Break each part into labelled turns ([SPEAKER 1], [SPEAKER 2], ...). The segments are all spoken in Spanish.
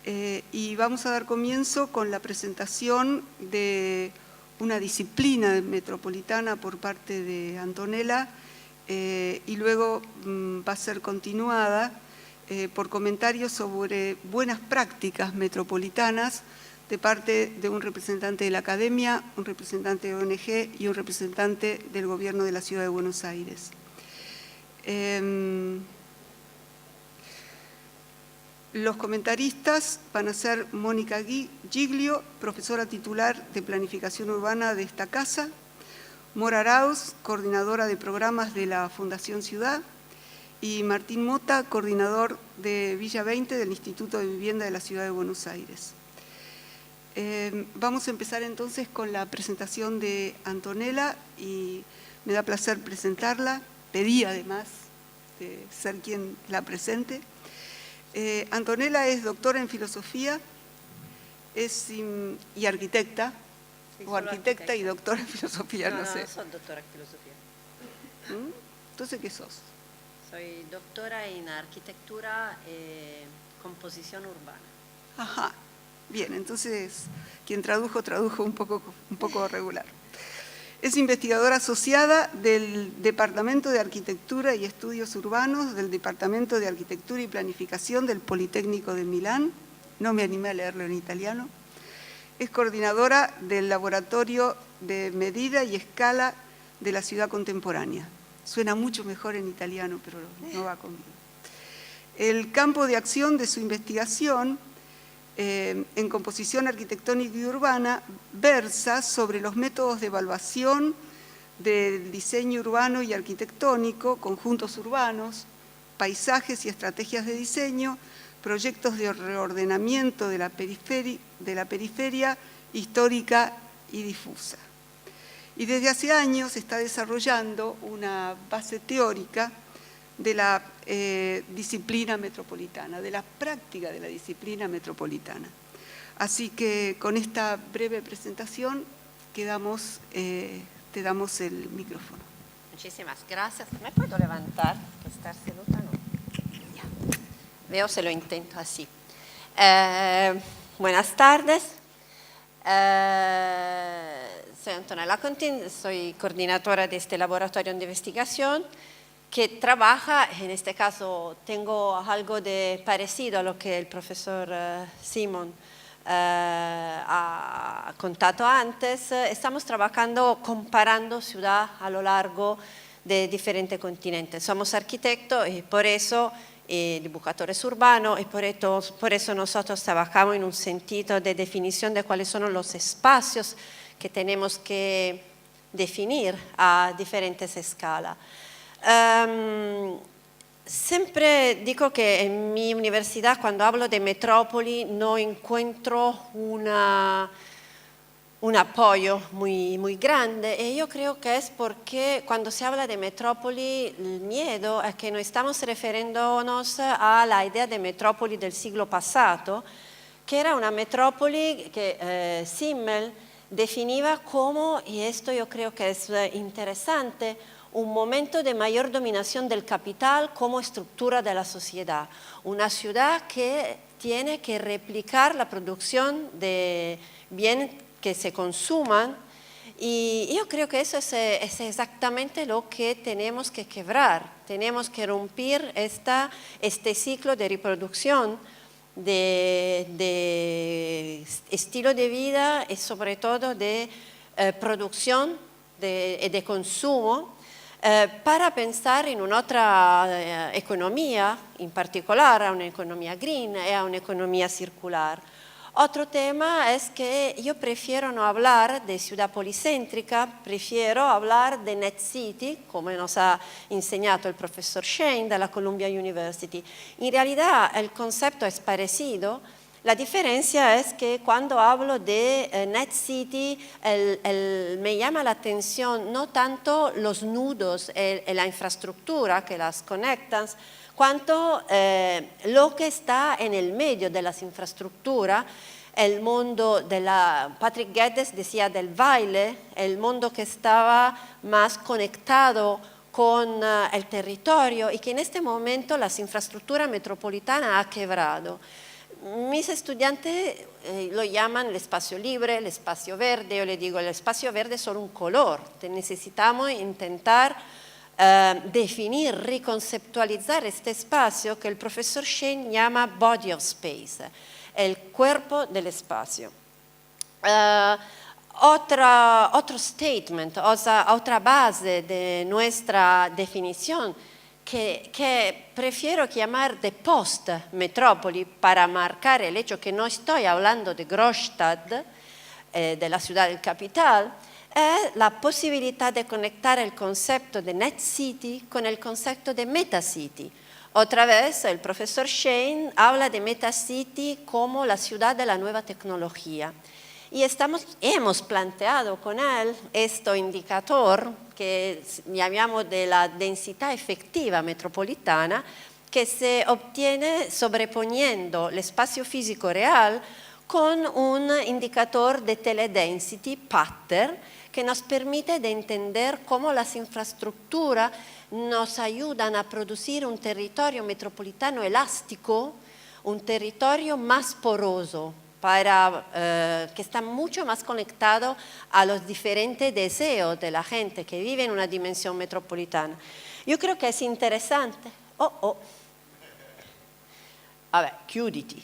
[SPEAKER 1] Y vamos a dar comienzo con la presentación de una disciplina metropolitana por parte de Antonella y luego va a ser continuada por comentarios sobre buenas prácticas metropolitanas de parte de un representante de la academia, un representante de ONG y un representante del gobierno de la Ciudad de Buenos Aires. Los comentaristas van a ser Mónica Giglio, profesora titular de Planificación Urbana de esta casa, Mora Arauz, coordinadora de programas de la Fundación Ciudad, y Martín Mota, coordinador de Villa 20 del Instituto de Vivienda de la Ciudad de Buenos Aires. Vamos a empezar entonces con la presentación de Antonella y me da placer presentarla. Pedí además de ser quien la presente. Antonella es doctora en filosofía y arquitecta, sí, o arquitecta y doctora en filosofía, no sé.
[SPEAKER 2] No, soy doctora en filosofía.
[SPEAKER 1] Entonces, ¿qué sos?
[SPEAKER 2] Soy doctora en arquitectura y composición urbana.
[SPEAKER 1] Ajá, bien, entonces quien tradujo un poco regular. Es investigadora asociada del Departamento de Arquitectura y Estudios Urbanos del Departamento de Arquitectura y Planificación del Politécnico de Milán. No me animé a leerlo en italiano. Es coordinadora del Laboratorio de Medida y Escala de la Ciudad Contemporánea. Suena mucho mejor en italiano, pero no va conmigo. El campo de acción de su investigación en composición arquitectónica y urbana versa sobre los métodos de evaluación del diseño urbano y arquitectónico, conjuntos urbanos, paisajes y estrategias de diseño, proyectos de reordenamiento de la periferia histórica y difusa. Y desde hace años está desarrollando una base teórica de la disciplina metropolitana, de la práctica de la disciplina metropolitana. Así que con esta breve presentación te damos el micrófono.
[SPEAKER 2] Muchísimas gracias. ¿Me puedo levantar? ¿Estar sentada? No. Ya. Veo se lo intento así. Buenas tardes. Soy Antonella Contin, soy coordinadora de este laboratorio de investigación que trabaja, en este caso tengo algo de parecido a lo que el profesor Simon ha contado antes. Estamos trabajando comparando ciudad a lo largo de diferentes continentes. Somos arquitectos y por eso dibujadores urbanos y por eso nosotros trabajamos en un sentido de definición de cuáles son los espacios que tenemos que definir a diferentes escalas. Siempre digo que en mi universidad cuando hablo de metrópoli no encuentro un apoyo muy grande y yo creo que es porque cuando se habla de metrópoli el miedo es que no estamos refiriéndonos a la idea de metrópoli del siglo pasado, que era una metrópoli que Simmel definiva como, y esto yo creo que es interesante, un momento de mayor dominación del capital como estructura de la sociedad. Una ciudad que tiene que replicar la producción de bienes que se consuman y yo creo que eso es exactamente lo que tenemos que quebrar. Tenemos que romper este ciclo de reproducción de estilo de vida y sobre todo de producción y de consumo para pensar en una otra economía, en particular a una economía green y a una economía circular. Otro tema es que yo prefiero no hablar de ciudad policéntrica, prefiero hablar de Net City, como nos ha enseñado el profesor Shane de la Columbia University. En realidad el concepto es parecido. La diferencia es que cuando hablo de Net City, me llama la atención no tanto los nudos y la infraestructura que las conectan, cuanto lo que está en el medio de las infraestructuras, el mundo de Patrick Geddes decía del baile, el mundo que estaba más conectado con el territorio y que en este momento las infraestructuras metropolitanas ha quebrado. mis estudiantes lo llaman el espacio libre, el espacio verde. Yo les digo, el espacio verde es solo un color. Necesitamos intentar definir, reconceptualizar este espacio que el profesor Shane llama body of space, el cuerpo del espacio. Otro statement, otra base de nuestra definición que prefiero llamar de post-metrópoli para marcar el hecho que no estoy hablando de Großstadt, de la ciudad del capital, es la posibilidad de conectar el concepto de Net City con el concepto de Meta City. Otra vez, el profesor Shane habla de Meta City como la ciudad de la nueva tecnología. Y hemos planteado con él este indicador que llamamos de la densidad efectiva metropolitana, que se obtiene sobreponiendo el espacio físico real con un indicador de teledensity pattern que nos permite de entender cómo las infraestructuras nos ayudan a producir un territorio metropolitano elástico, un territorio más poroso, que está mucho más conectado a los diferentes deseos de la gente que vive en una dimensión metropolitana. Yo creo que es interesante. A ver, chiuditi.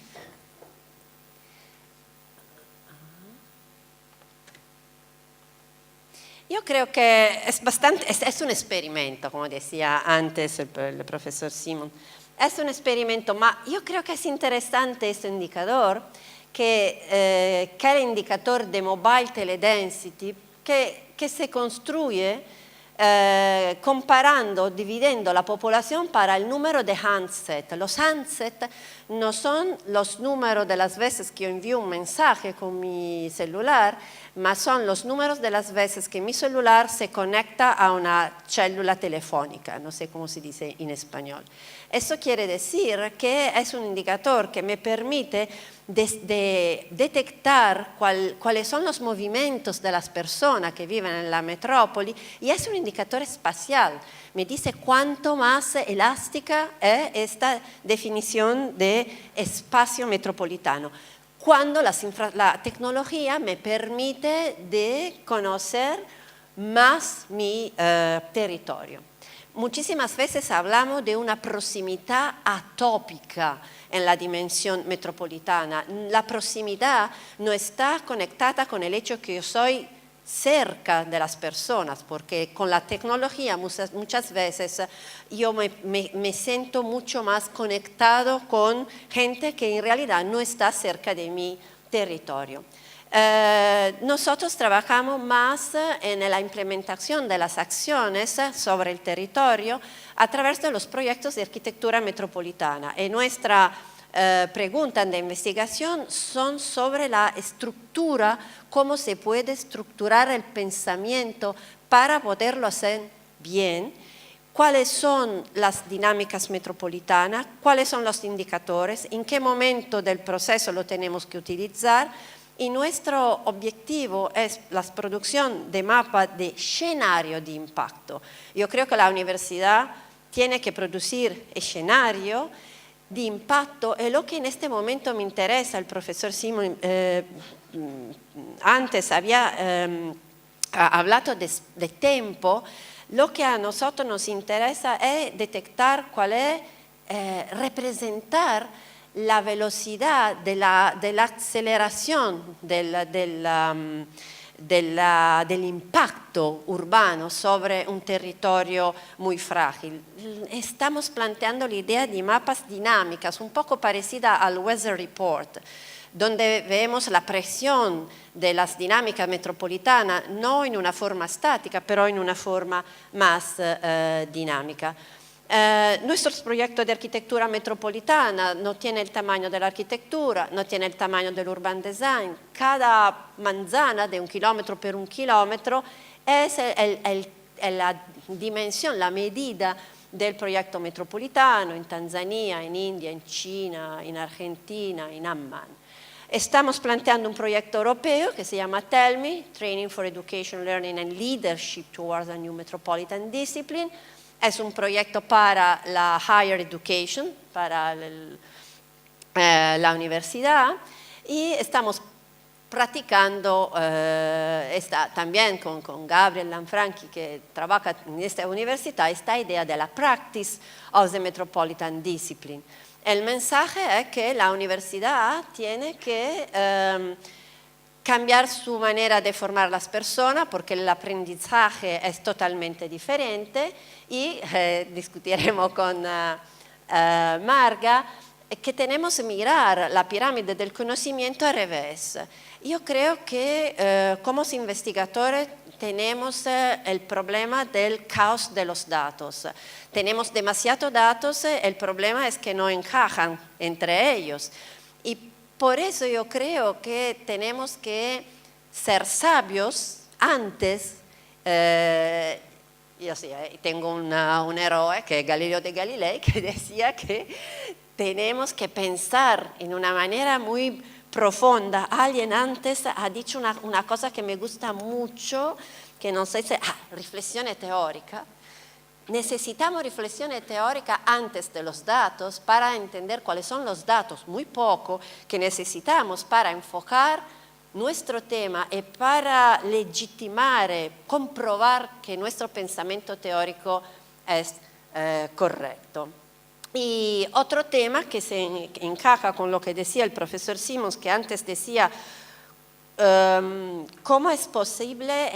[SPEAKER 2] Yo creo que es un experimento, como decía antes el profesor Simon. Es un experimento, pero yo creo que es interesante este indicador, que es el indicador de Mobile Teledensity, que se construye comparando, dividiendo la población para el número de handsets. Los handsets no son los números de las veces que yo envío un mensaje con mi celular, mas son los números de las veces que mi celular se conecta a una célula telefónica, no sé cómo se dice en español. Eso quiere decir que es un indicador que me permite de detectar cuáles son los movimientos de las personas que viven en la metrópoli, y es un indicador espacial. Me dice cuánto más elástica es esta definición de espacio metropolitano, cuando la tecnología me permite de conocer más mi territorio. Muchísimas veces hablamos de una proximidad atópica en la dimensión metropolitana. La proximidad no está conectada con el hecho que yo soy cerca de las personas, porque con la tecnología muchas veces yo me siento mucho más conectado con gente que en realidad no está cerca de mi territorio. Nosotros trabajamos más en la implementación de las acciones sobre el territorio a través de los proyectos de arquitectura metropolitana. Y nuestra pregunta de investigación son sobre la estructura, cómo se puede estructurar el pensamiento para poderlo hacer bien, cuáles son las dinámicas metropolitanas, cuáles son los indicadores, en qué momento del proceso lo tenemos que utilizar. Y nuestro objetivo es la producción de mapas de escenario de impacto. Yo creo que la universidad tiene que producir escenario de impacto, y lo que en este momento me interesa, el profesor Simon antes había hablado de tiempo, lo que a nosotros nos interesa es detectar cuál es, representar la velocidad de la aceleración del impacto urbano sobre un territorio muy frágil. Estamos planteando la idea de mapas dinámicas, un poco parecida al Weather Report, donde vemos la presión de las dinámicas metropolitanas, no en una forma estática, pero en una forma más dinámica. Nuestros proyectos de arquitectura metropolitana no tienen el tamaño de la arquitectura, no tienen el tamaño del urban design. Cada manzana de 1 kilómetro por 1 kilómetro es la dimensión, la medida del proyecto metropolitano en Tanzania, en India, en China, en Argentina, en Amman. Estamos planteando un proyecto europeo que se llama TELMI, Training for Education, Learning and Leadership Towards a New Metropolitan Discipline. Es un proyecto para la higher education, para la universidad y estamos practicando también con Gabriel Lanfranchi, que trabaja en esta universidad, esta idea de la practice of the metropolitan discipline. El mensaje es que la universidad tiene que cambiar su manera de formar las personas porque el aprendizaje es totalmente diferente y discutiremos con Marga que tenemos que mirar la pirámide del conocimiento al revés. Yo creo que como investigadores tenemos el problema del caos de los datos. Tenemos demasiados datos, el problema es que no encajan entre ellos. Y por eso yo creo que tenemos que ser sabios antes. Yo sí, tengo un héroe que es Galileo de Galilei que decía que tenemos que pensar en una manera muy profunda. Alguien antes ha dicho una cosa que me gusta mucho, que no sé si... reflexión teórica. Necesitamos reflexión teórica antes de los datos para entender cuáles son los datos, muy poco, que necesitamos para enfocar nuestro tema y para legitimar, comprobar que nuestro pensamiento teórico es correcto. Y otro tema que se encaja con lo que decía el profesor Simons, que antes decía cómo es posible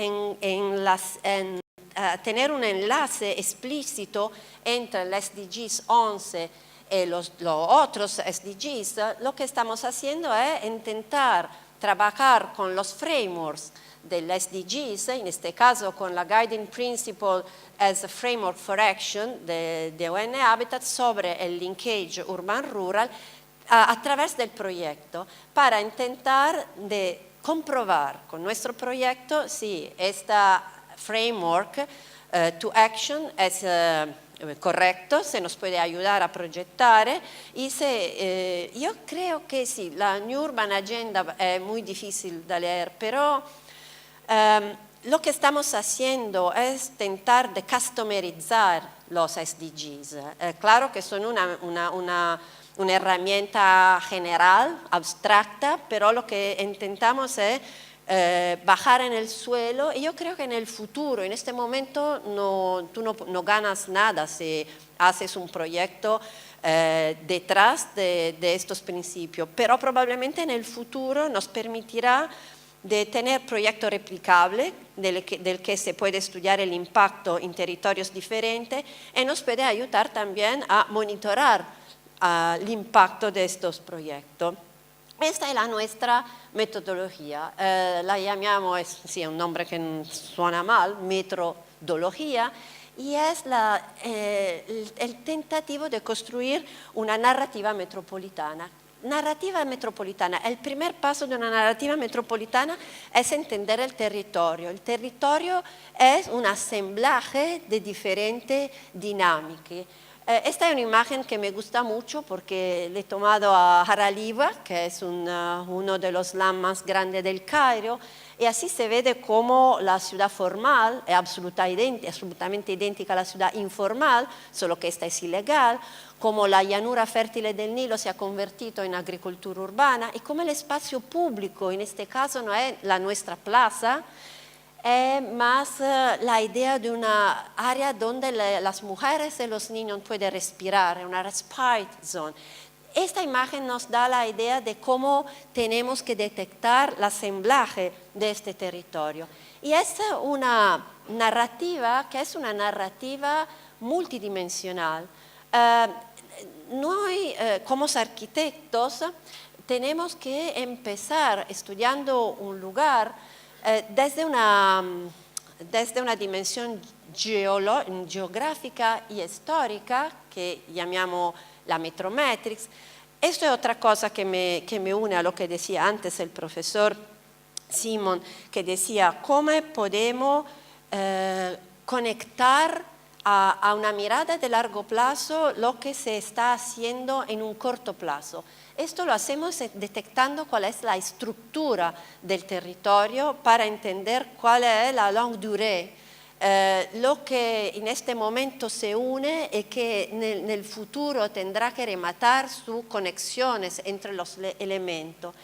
[SPEAKER 2] tener un enlace explícito entre el SDGs 11 y los otros SDGs. Lo que estamos haciendo es intentar trabajar con los frameworks del SDGs, en este caso con la Guiding Principle as a Framework for Action de UN Habitat sobre el linkage urban-rural a través del proyecto para intentar de comprobar con nuestro proyecto si esta framework to action es correcto, se nos puede ayudar a proyectar y yo creo que sí, la New Urban Agenda es muy difícil de leer, pero lo que estamos haciendo es intentar de customerizar los SDGs. Claro que son una herramienta general, abstracta, pero lo que intentamos es bajar en el suelo y yo creo que en el futuro, en este momento, tú no ganas nada si haces un proyecto detrás de estos principios, pero probablemente en el futuro nos permitirá de tener proyectos replicables del que se puede estudiar el impacto en territorios diferentes y nos puede ayudar también a monitorar el impacto de estos proyectos. Esta es nuestra metodología, la llamamos, sí, un nombre que suena mal, metodología, y es el tentativo de construir una narrativa metropolitana. Narrativa metropolitana, el primer paso de una narrativa metropolitana es entender el territorio. El territorio es un asemblaje de diferentes dinámicas. Esta es una imagen que me gusta mucho porque le he tomado a Haraliva, que es uno de los slums más grandes del Cairo, y así se ve cómo la ciudad formal es absolutamente idéntica a la ciudad informal, solo que esta es ilegal, como la llanura fértil del Nilo se ha convertido en agricultura urbana y como el espacio público, en este caso no es la nuestra plaza, es más la idea de una área donde las mujeres y los niños pueden respirar, una respite zone. Esta imagen nos da la idea de cómo tenemos que detectar el asemblaje de este territorio. Y es una narrativa que es una narrativa multidimensional. Como arquitectos tenemos que empezar estudiando un lugar desde una dimensión geográfica y histórica que llamamos la metrometrics. Esto es otra cosa que me une a lo que decía antes el profesor Simon, que decía cómo podemos conectar a una mirada de largo plazo lo que se está haciendo en un corto plazo. Esto lo hacemos detectando cuál es la estructura del territorio para entender cuál es la longue durée Lo que en este momento se une es que en el futuro tendrá que rematar sus conexiones entre los elementos.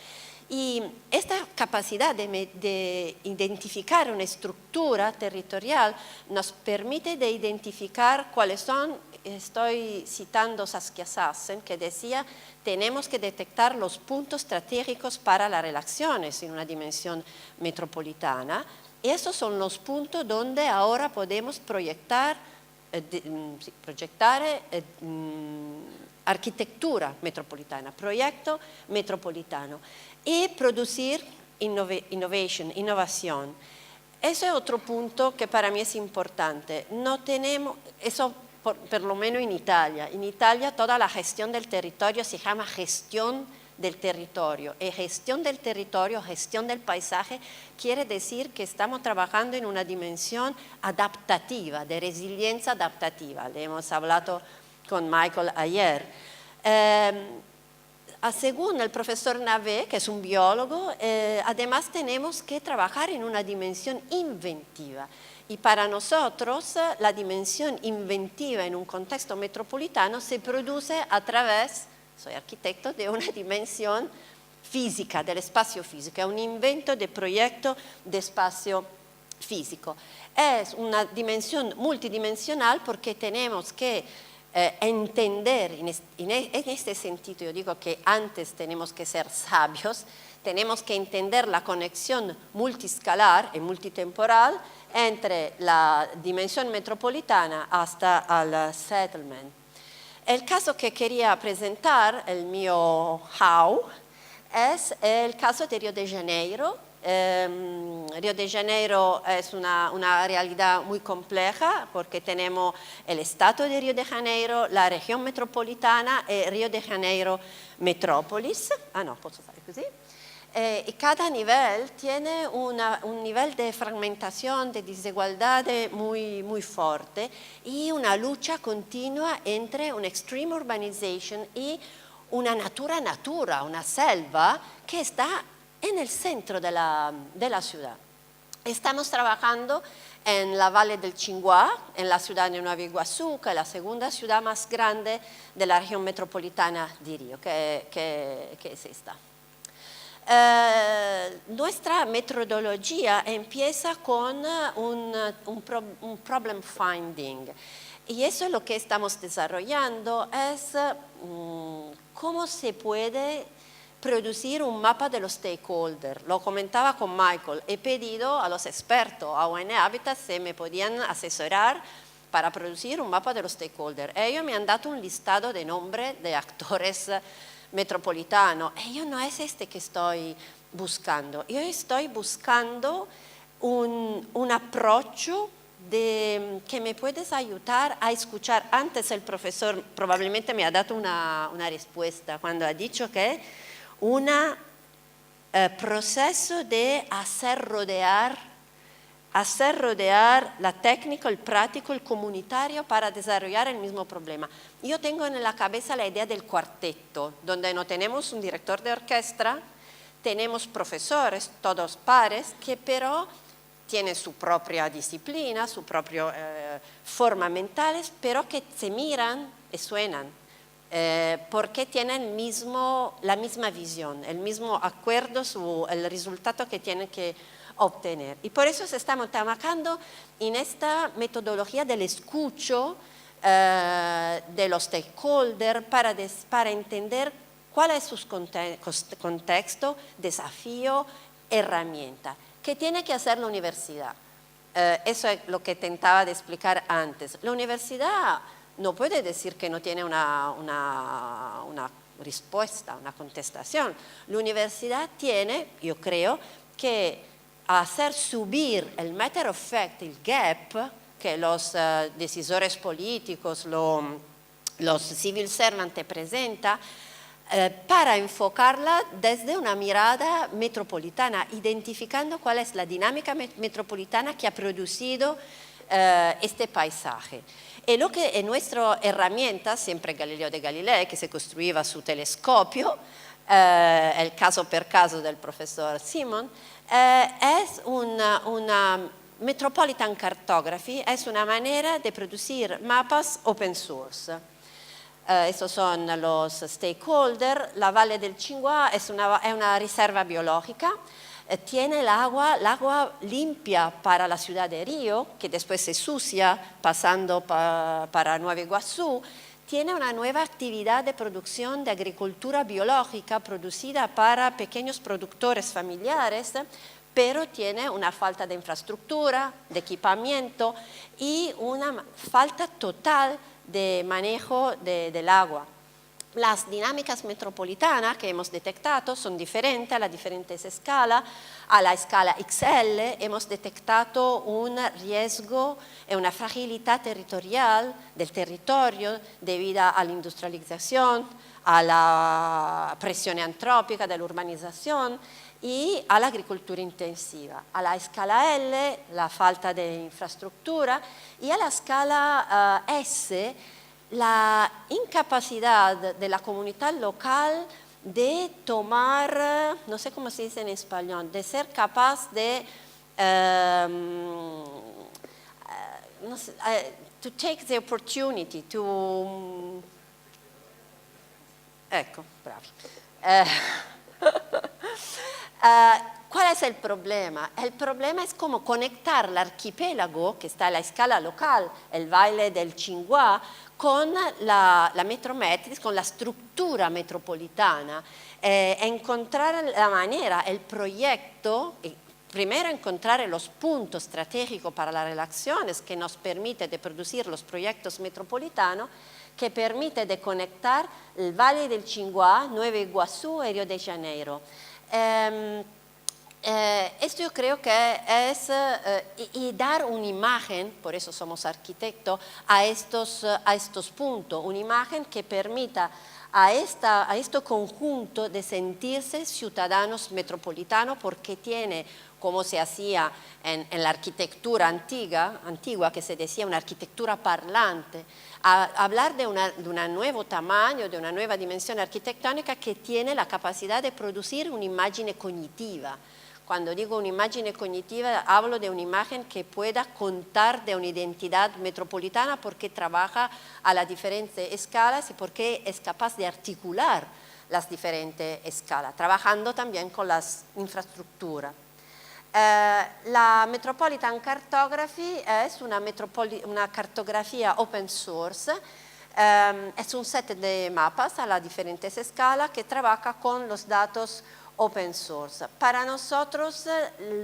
[SPEAKER 2] Y esta capacidad de identificar una estructura territorial nos permite de identificar cuáles son, estoy citando Saskia Sassen, que decía, tenemos que detectar los puntos estratégicos para las relaciones en una dimensión metropolitana. Esos son los puntos donde ahora podemos proyectar arquitectura metropolitana, proyecto metropolitano, y producir innovación. Ese es otro punto que para mí es importante. No tenemos, eso por lo menos en Italia. En Italia toda la gestión del territorio se llama gestión del territorio. Y gestión del territorio, gestión del paisaje, quiere decir que estamos trabajando en una dimensión adaptativa, de resiliencia adaptativa. Le hemos hablado con Michael ayer. Según el profesor Navet, que es un biólogo, además tenemos que trabajar en una dimensión inventiva. Y para nosotros la dimensión inventiva en un contexto metropolitano se produce a través, soy arquitecto, de una dimensión física, del espacio físico, es un invento de proyecto de espacio físico. Es una dimensión multidimensional porque tenemos que entender, en este sentido yo digo que antes tenemos que ser sabios, tenemos que entender la conexión multiscalar y multitemporal entre la dimensión metropolitana hasta el settlement. El caso que quería presentar, el mío how, es el caso de Río de Janeiro. Río de Janeiro es una realidad muy compleja porque tenemos el estado de Río de Janeiro, la región metropolitana y Río de Janeiro metrópolis. No, posso fare così. Y cada nivel tiene un nivel de fragmentación, de desigualdad muy, muy fuerte y una lucha continua entre una extreme urbanization y una natura, una selva que está en el centro de la ciudad. Estamos trabajando en la Valle del Chinguá, en la ciudad de Nueva Iguazú, que es la segunda ciudad más grande de la región metropolitana de Río, que es esta. Nuestra metodología empieza con un problem finding y eso es lo que estamos desarrollando, es cómo se puede producir un mapa de los stakeholders. Lo comentaba con Michael, he pedido a los expertos, a UN Habitat, si me podían asesorar para producir un mapa de los stakeholders. Ellos me han dado un listado de nombres de actores metropolitanos. Ellos no es este que estoy buscando. Yo estoy buscando un approach que me puedes ayudar a escuchar. Antes el profesor probablemente me ha dado una respuesta cuando ha dicho que un proceso de hacer rodear la técnica, el práctico, el comunitario para desarrollar el mismo problema. Yo tengo en la cabeza la idea del cuarteto, donde no tenemos un director de orquesta, tenemos profesores, todos pares, que pero tienen su propia disciplina, su propia forma mentales, pero que se miran y suenan. Porque tienen la misma visión, el mismo acuerdo sobre el resultado que tienen que obtener. Y por eso estamos trabajando en esta metodología del escucho de los stakeholders para entender cuál es su contexto, desafío, herramienta. ¿Qué tiene que hacer la universidad? Eso es lo que tentaba de explicar antes. La universidad no puede decir que no tiene una respuesta, una contestación. La universidad tiene, yo creo, que hacer subir el matter of fact, el gap, que los decisores políticos, los civil servants presentan, para enfocarla desde una mirada metropolitana, identificando cuál es la dinámica metropolitana que ha producido este paisaje. Y lo que en nuestra herramienta, siempre Galileo de Galilei, que se construía su telescopio, el caso per caso del profesor Simon, es Metropolitan Cartography es una manera de producir mapas open source. Estos son los stakeholders. La Valle del Chinguá es una reserva biológica. Tiene el agua limpia para la ciudad de Río, que después se sucia pasando para Nueva Iguazú. Tiene una nueva actividad de producción de agricultura biológica producida para pequeños productores familiares, pero tiene una falta de infraestructura, de equipamiento y una falta total de manejo del agua. Las dinámicas metropolitanas que hemos detectado son diferentes a las diferentes escalas. A la escala XL hemos detectado un riesgo y una fragilidad territorial del territorio debido a la industrialización, a la presión antrópica de la urbanización y a la agricultura intensiva. A la escala L, la falta de infraestructura, y a la escala S, la incapacidad de la comunidad local de tomar, no sé cómo se dice en español, de ser capaz de no sé, to take the opportunity, to... ecco, bravi. ¿Cuál es el problema? El problema es cómo conectar el archipiélago, que está a la escala local, el Valle del Chinguá, con la Metrometris, con la estructura metropolitana, encontrar la manera, el proyecto, primero encontrar los puntos estratégicos para las relaciones que nos permite de producir los proyectos metropolitanos, que permite de conectar el Valle del Chinguá, Nueva Iguazú y Río de Janeiro. Esto yo creo que es y dar una imagen, por eso somos arquitectos, a estos puntos, una imagen que permita a este conjunto de sentirse ciudadanos metropolitanos, porque tiene, como se hacía en la arquitectura antigua, que se decía una arquitectura parlante, hablar de un nuevo tamaño, de una nueva dimensión arquitectónica que tiene la capacidad de producir una imagen cognitiva. Cuando digo una imagen cognitiva, hablo de una imagen que pueda contar de una identidad metropolitana porque trabaja a las diferentes escalas y porque es capaz de articular las diferentes escalas, trabajando también con las infraestructuras. La Metropolitan Cartography es una cartografía open source, es un set de mapas a las diferentes escalas que trabaja con los datos open source. Para nosotros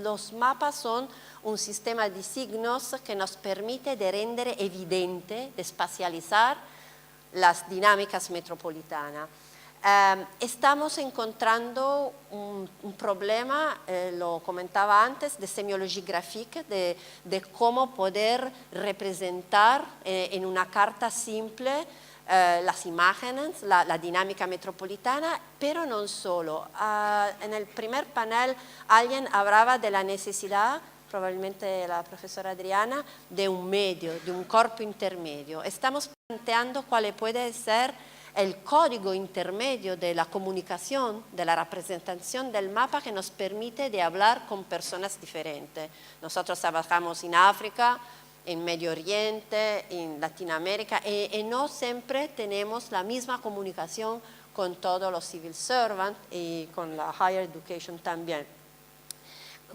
[SPEAKER 2] los mapas son un sistema de signos que nos permite de render evidente, de espacializar las dinámicas metropolitanas. Estamos encontrando un problema, lo comentaba antes, de semiología gráfica, de cómo poder representar en una carta simple las imágenes, la dinámica metropolitana, pero no solo. En el primer panel alguien hablaba de la necesidad, probablemente la profesora Adriana, de un medio, de un cuerpo intermedio. Estamos planteando cuál puede ser el código intermedio de la comunicación, de la representación del mapa que nos permite de hablar con personas diferentes. Nosotros trabajamos en África, en Medio Oriente, en Latinoamérica, y no siempre tenemos la misma comunicación con todos los civil servants y con la higher education también.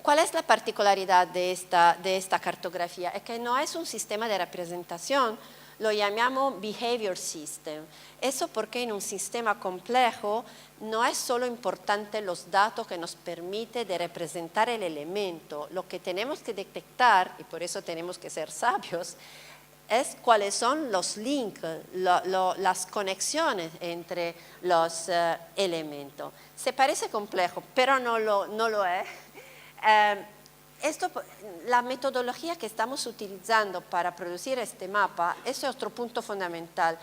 [SPEAKER 2] ¿Cuál es la particularidad de esta cartografía? Es que no es un sistema de representación, lo llamamos behavior system. Eso porque en un sistema complejo no es solo importante los datos que nos permite de representar el elemento. Lo que tenemos que detectar, y por eso tenemos que ser sabios, es cuáles son los links, las conexiones entre los elementos. Se parece complejo, pero no lo es. La metodología que estamos utilizando para producir este mapa es otro punto fundamental.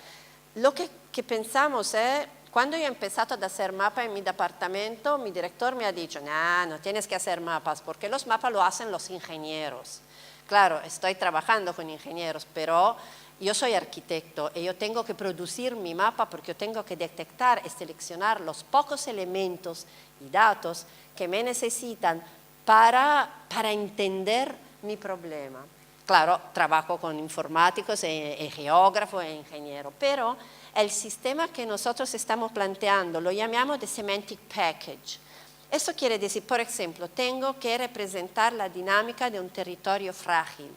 [SPEAKER 2] Lo que pensamos es, cuando yo he empezado a hacer mapas en mi departamento, mi director me ha dicho, no tienes que hacer mapas, porque los mapas lo hacen los ingenieros. Claro, estoy trabajando con ingenieros, pero yo soy arquitecto y yo tengo que producir mi mapa porque yo tengo que detectar y seleccionar los pocos elementos y datos que me necesitan para entender mi problema. Claro, trabajo con informáticos, geógrafos e ingenieros, pero el sistema que nosotros estamos planteando lo llamamos de semantic package. Eso quiere decir, por ejemplo, tengo que representar la dinámica de un territorio frágil.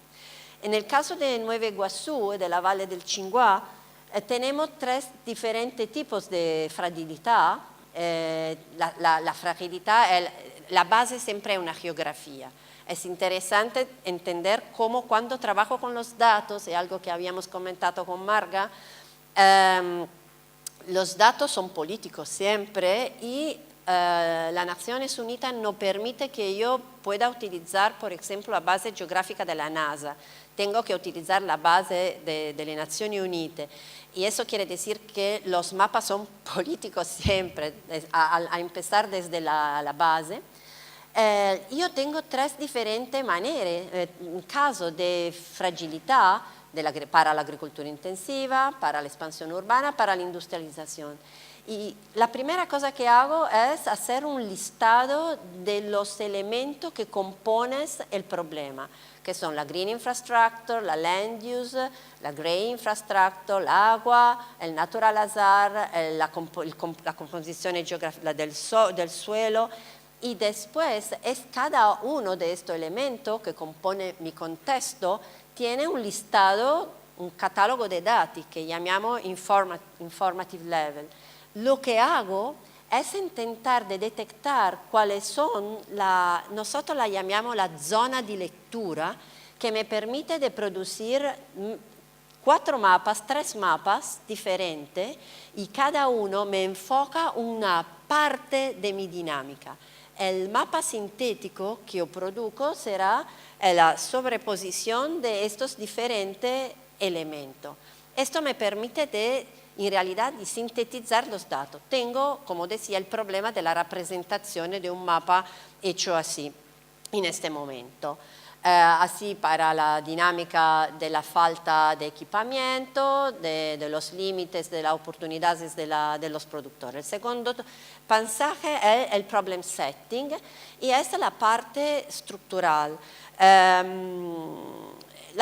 [SPEAKER 2] En el caso de Nueva Iguazú, de la Valle del Chinguá, tenemos tres diferentes tipos de fragilidad. La fragilidad, la base siempre es una geografía. Es interesante entender cómo cuando trabajo con los datos, es algo que habíamos comentado con Marga, los datos son políticos siempre y las Naciones Unidas no permite que yo pueda utilizar, por ejemplo, la base geográfica de la NASA. Tengo que utilizar la base de las Naciones Unidas. Y eso quiere decir que los mapas son políticos siempre, a empezar desde la base. Yo tengo tres diferentes maneras, en caso de fragilidad para la agricultura intensiva, para la expansión urbana, para la industrialización. Y la primera cosa que hago es hacer un listado de los elementos que componen el problema, que son la green infrastructure, la land use, la grey infrastructure, el agua, el natural hazard, la composición geográfica del suelo. Y después cada uno de estos elementos que compone mi contexto tiene un listado, un catálogo de datos que llamamos informative level. Lo que hago es intentar de detectar cuáles son, nosotros la llamamos la zona de lectura, que me permite de producir 3 mapas diferentes y cada uno me enfoca una parte de mi dinámica. El mapa sintético que yo produzco será la sobreposición de estos diferentes elementos. Esto me permite en realidad de sintetizar los datos. Tengo, como decía, el problema de la representación de un mapa hecho así en este momento. Así para la dinámica de la falta de equipamiento, de los límites, de las oportunidades de los productores. El segundo pasaje es el problem setting y esta es la parte estructural. La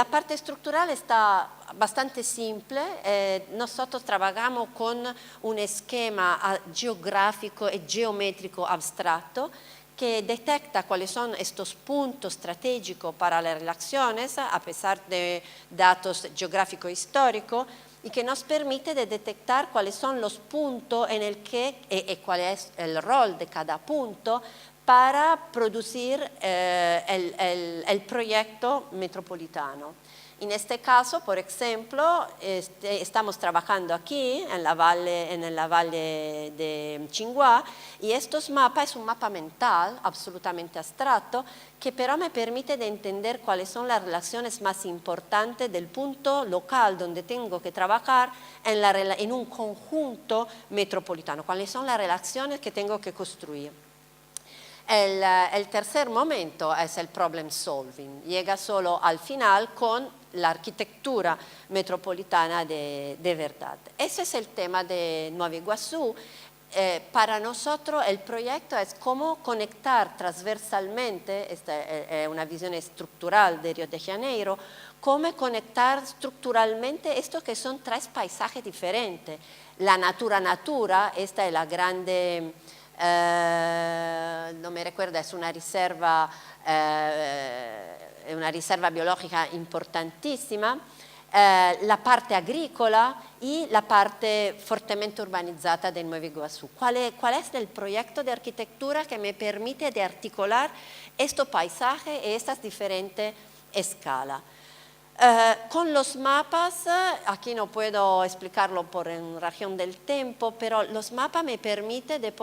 [SPEAKER 2] parte estructural está bastante simple. Nosotros trabajamos con un esquema geográfico y geométrico abstracto que detecta cuáles son estos puntos estratégicos para las relaciones a pesar de datos geográficos históricos y que nos permite de detectar cuáles son los puntos en el que y cuál es el rol de cada punto para producir el proyecto metropolitano. En este caso, por ejemplo, estamos trabajando aquí en la valle de Chinguá y estos mapas es un mapa mental absolutamente abstracto que pero me permite de entender cuáles son las relaciones más importantes del punto local donde tengo que trabajar en un conjunto metropolitano, cuáles son las relaciones que tengo que construir. El tercer momento es el problem solving, llega solo al final con la arquitectura metropolitana de verdad. Ese es el tema de Nueva Iguazú. Para nosotros el proyecto es cómo conectar transversalmente, esta es una visión estructural de Río de Janeiro, cómo conectar estructuralmente estos que son 3 paisajes diferentes. La natura, esta es la grande... no me recuerdo, es una riserva biológica importantísima, la parte agrícola y la parte fuertemente urbanizada de Nueva Iguazú. ¿Cuál es el proyecto de arquitectura que me permite de articular estos paisajes y estas diferentes escalas? Con los mapas, aquí no puedo explicarlo por en razón del tiempo, pero los mapas me permiten de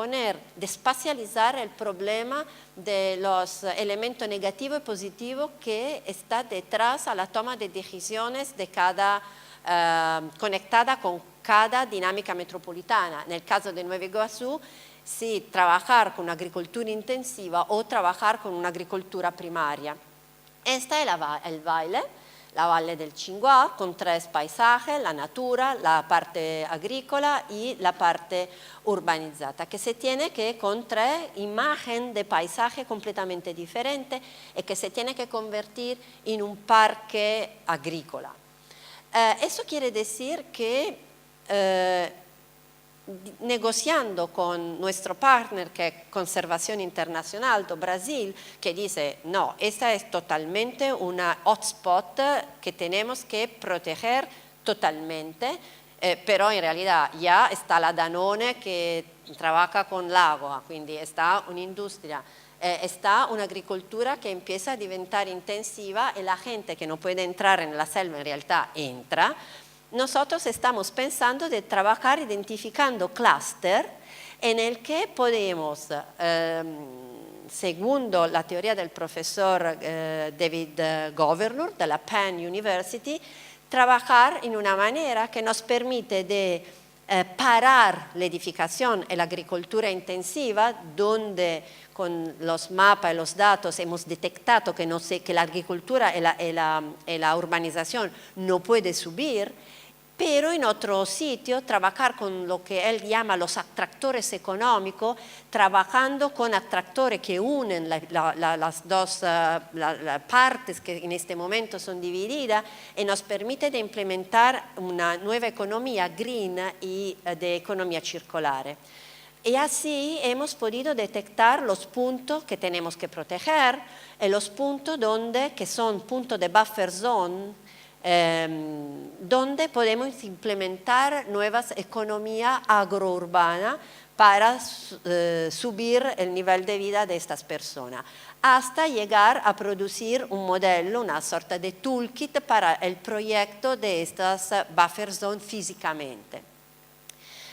[SPEAKER 2] espacializar el problema de los elementos negativos y positivos que está detrás a la toma de decisiones de conectada con cada dinámica metropolitana. En el caso de Nueva Iguazú, si trabajar con agricultura intensiva o trabajar con una agricultura primaria. Esta es el baile. la Valle del Chinguá, con 3 paisajes, la natura, la parte agrícola y la parte urbanizada, que se tiene que con 3 imágenes de paisaje completamente diferentes y que se tiene que convertir en un parque agrícola. Eso quiere decir que negociando con nuestro partner que es Conservación Internacional de Brasil, que dice, no, esta es totalmente una hotspot que tenemos que proteger totalmente, pero en realidad ya está la Danone que trabaja con el agua, quindi está un'industria, está una agricultura que empieza a diventar intensiva y la gente que no puede entrar en la selva en realidad entra. Nosotros estamos pensando de trabajar identificando clúster en el que podemos, segundo la teoría del profesor David Governor de la Penn University, trabajar en una manera que nos permite de parar la edificación y la agricultura intensiva, donde con los mapas y los datos hemos detectado que la agricultura y la urbanización no puede subir, pero en otro sitio trabajar con lo que él llama los atractores económicos, trabajando con atractores que unen las dos partes que en este momento son divididas y nos permite de implementar una nueva economía green y de economía circular. Y así hemos podido detectar los puntos que tenemos que proteger y los puntos que son puntos de buffer zone, donde podemos implementar nuevas economías agrourbanas para subir el nivel de vida de estas personas, hasta llegar a producir un modelo, una sorta de toolkit para el proyecto de estas buffer zones físicamente.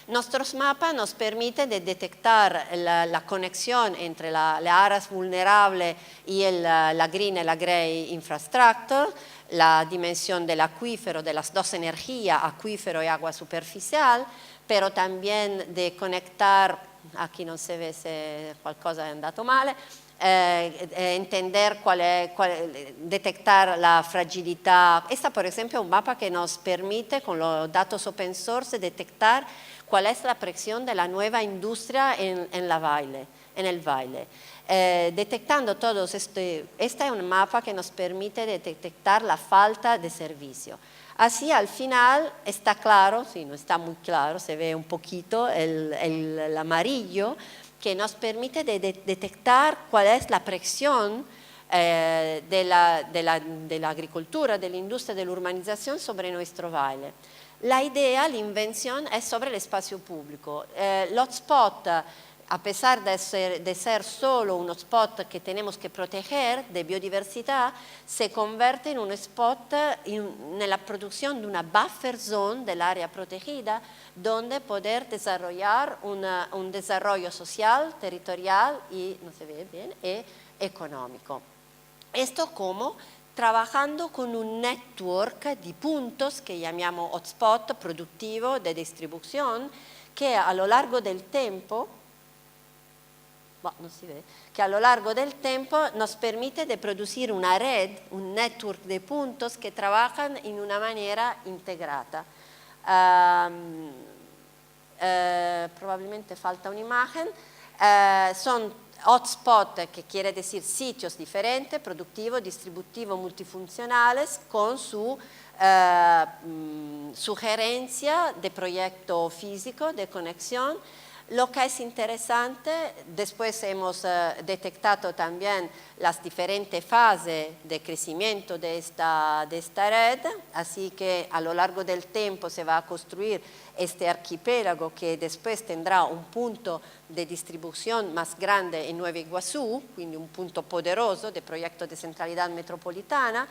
[SPEAKER 2] Nuestros mapas nos permiten de detectar la conexión entre las áreas vulnerables y la green y la grey infrastructure, la dimensión del acuífero, de las dos energías, acuífero y agua superficial, pero también de conectar, aquí no se ve si qualcosa è andato male, entender detectar la fragilidad. Esta, por ejemplo, es un mapa que nos permite, con los datos open source, detectar cuál es la presión de la nueva industria en el valle. Detectando todos este es un mapa que nos permite detectar la falta de servicio. Así al final está claro, sí, no está muy claro, se ve un poquito el amarillo, que nos permite detectar cuál es la presión de la agricultura, de la industria, de la urbanización sobre nuestro valle. La idea, la invención es sobre el espacio público. L'hotspot, a pesar de ser solo un hotspot que tenemos que proteger de biodiversidad, se convierte en un spot en la producción de una buffer zone del área protegida, donde poder desarrollar un desarrollo social, territorial y, no se ve bien, y económico. Esto como trabajando con un network de puntos que llamamos hotspot productivo de distribución, que a lo largo del tiempo, no si ve, que a lo largo del tiempo nos permite de producir una red, un network de puntos que trabajan en una manera integrada. Probablemente falta una imagen. Son hotspot, que quiere decir sitios diferentes, productivos, distributivos, multifuncionales, con su sugerencia de proyecto físico, de conexión. Lo que es interesante, después hemos detectado también las diferentes fases de crecimiento de esta red, así que a lo largo del tiempo se va a construir este archipiélago que después tendrá un punto de distribución más grande en Nueva Iguazú, quindi un punto poderoso de proyecto de centralidad metropolitana.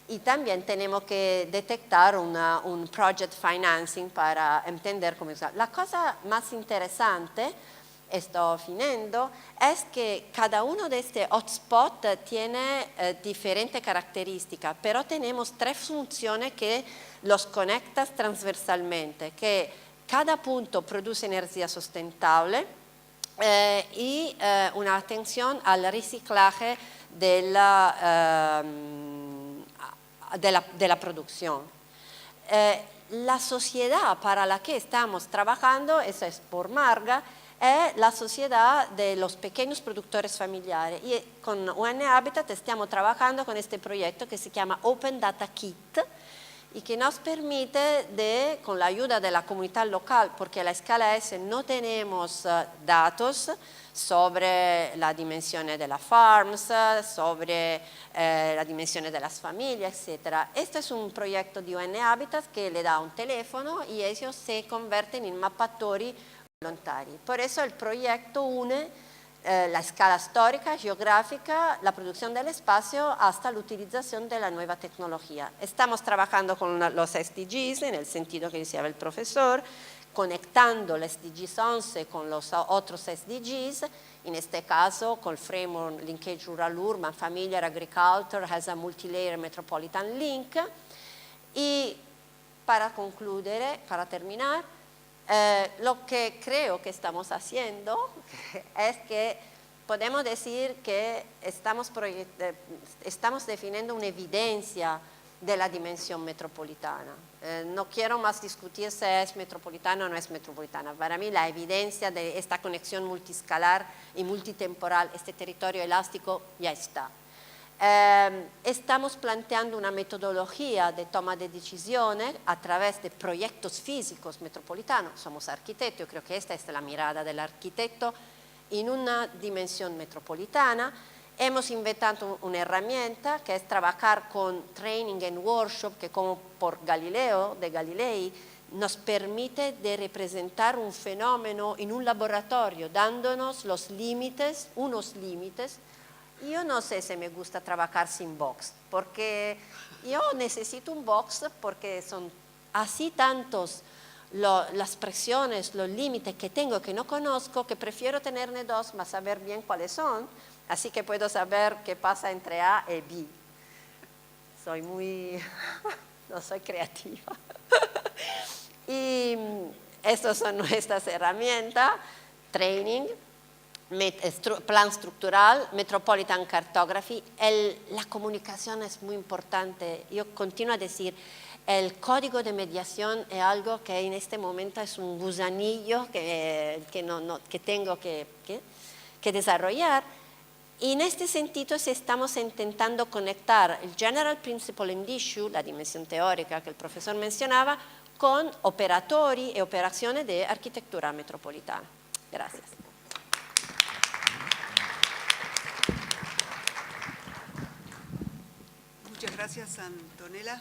[SPEAKER 2] Y también tenemos que detectar un project financing para entender cómo usar. La cosa más interesante, estoy finendo, es que cada uno de estos hotspots tiene diferentes características, pero tenemos 3 funciones que los conectan transversalmente, que cada punto produce energía sustentable y una atención al reciclaje de la producción. La sociedad para la que estamos trabajando, eso es por Marga, es la sociedad de los pequeños productores familiares. Y con UN Habitat stiamo trabajando con este proyecto que se llama Open Data Kit y que nos permite, con la ayuda de la comunidad local, porque a la escala S no tenemos datos sobre la dimensión de las farms, sobre la dimensión de las familias, etc. Este es un proyecto de UN Habitat que le da un teléfono y ellos se convierten en mappatori volontari. Por eso el proyecto une la escala histórica, geográfica, la producción del espacio hasta la utilización de la nueva tecnología. Estamos trabajando con los SDGs en el sentido que decía el profesor, conectando los SDGs 11 con los otros SDGs, en este caso con el framework Linkage Rural Urban, Familiar Agriculture has a Multilayer Metropolitan Link. Y para concluir, para terminar, lo que creo que estamos haciendo es que podemos decir que estamos definiendo una evidencia de la dimensión metropolitana. No quiero más discutir si es metropolitana o no es metropolitana. Para mí la evidencia de esta conexión multiscalar y multitemporal, este territorio elástico, ya está. Estamos planteando una metodología de toma de decisiones a través de proyectos físicos metropolitanos. Somos arquitectos, yo creo que esta es la mirada del arquitecto en una dimensión metropolitana. Hemos inventado una herramienta que es trabajar con training and workshop que, como por Galileo, de Galilei, nos permite de representar un fenómeno en un laboratorio, dándonos los límites, unos límites. Yo no sé si me gusta trabajar sin box, porque yo necesito un box porque son así tantos las presiones, los límites que tengo que no conozco, que prefiero tenerme dos, más saber bien cuáles son, así que puedo saber qué pasa entre A y B. Soy muy... no soy creativa. Y estas son nuestras herramientas, training, plan estructural, Metropolitan Cartography. La comunicación es muy importante. Yo continuo a decir, el código de mediación es algo que en este momento es un gusanillo que tengo que desarrollar. Y en este sentido estamos intentando conectar el General Principle and Issue, la dimensión teórica que el profesor mencionaba, con operatori y operaciones de arquitectura metropolitana. Gracias.
[SPEAKER 1] Muchas gracias, Antonella.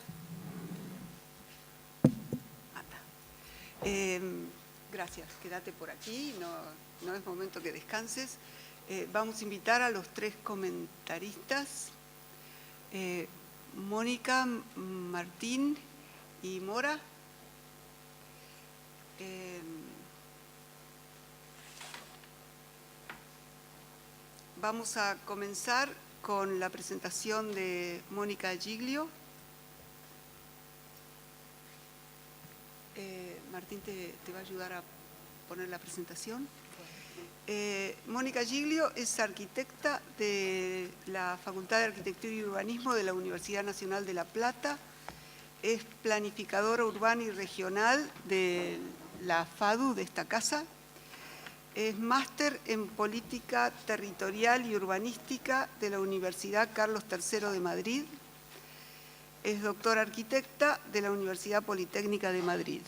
[SPEAKER 1] Gracias, quédate por aquí, no es momento que descanses. Vamos a invitar a los tres comentaristas, Mónica, Martín y Mora. Vamos a comenzar con la presentación de Mónica Giglio. Martín te va a ayudar a poner la presentación. Mónica Giglio es arquitecta de la Facultad de Arquitectura y Urbanismo de la Universidad Nacional de La Plata. Es planificadora urbana y regional de la FADU de esta casa. Es máster en Política Territorial y Urbanística de la Universidad Carlos III de Madrid. Es doctora arquitecta de la Universidad Politécnica de Madrid.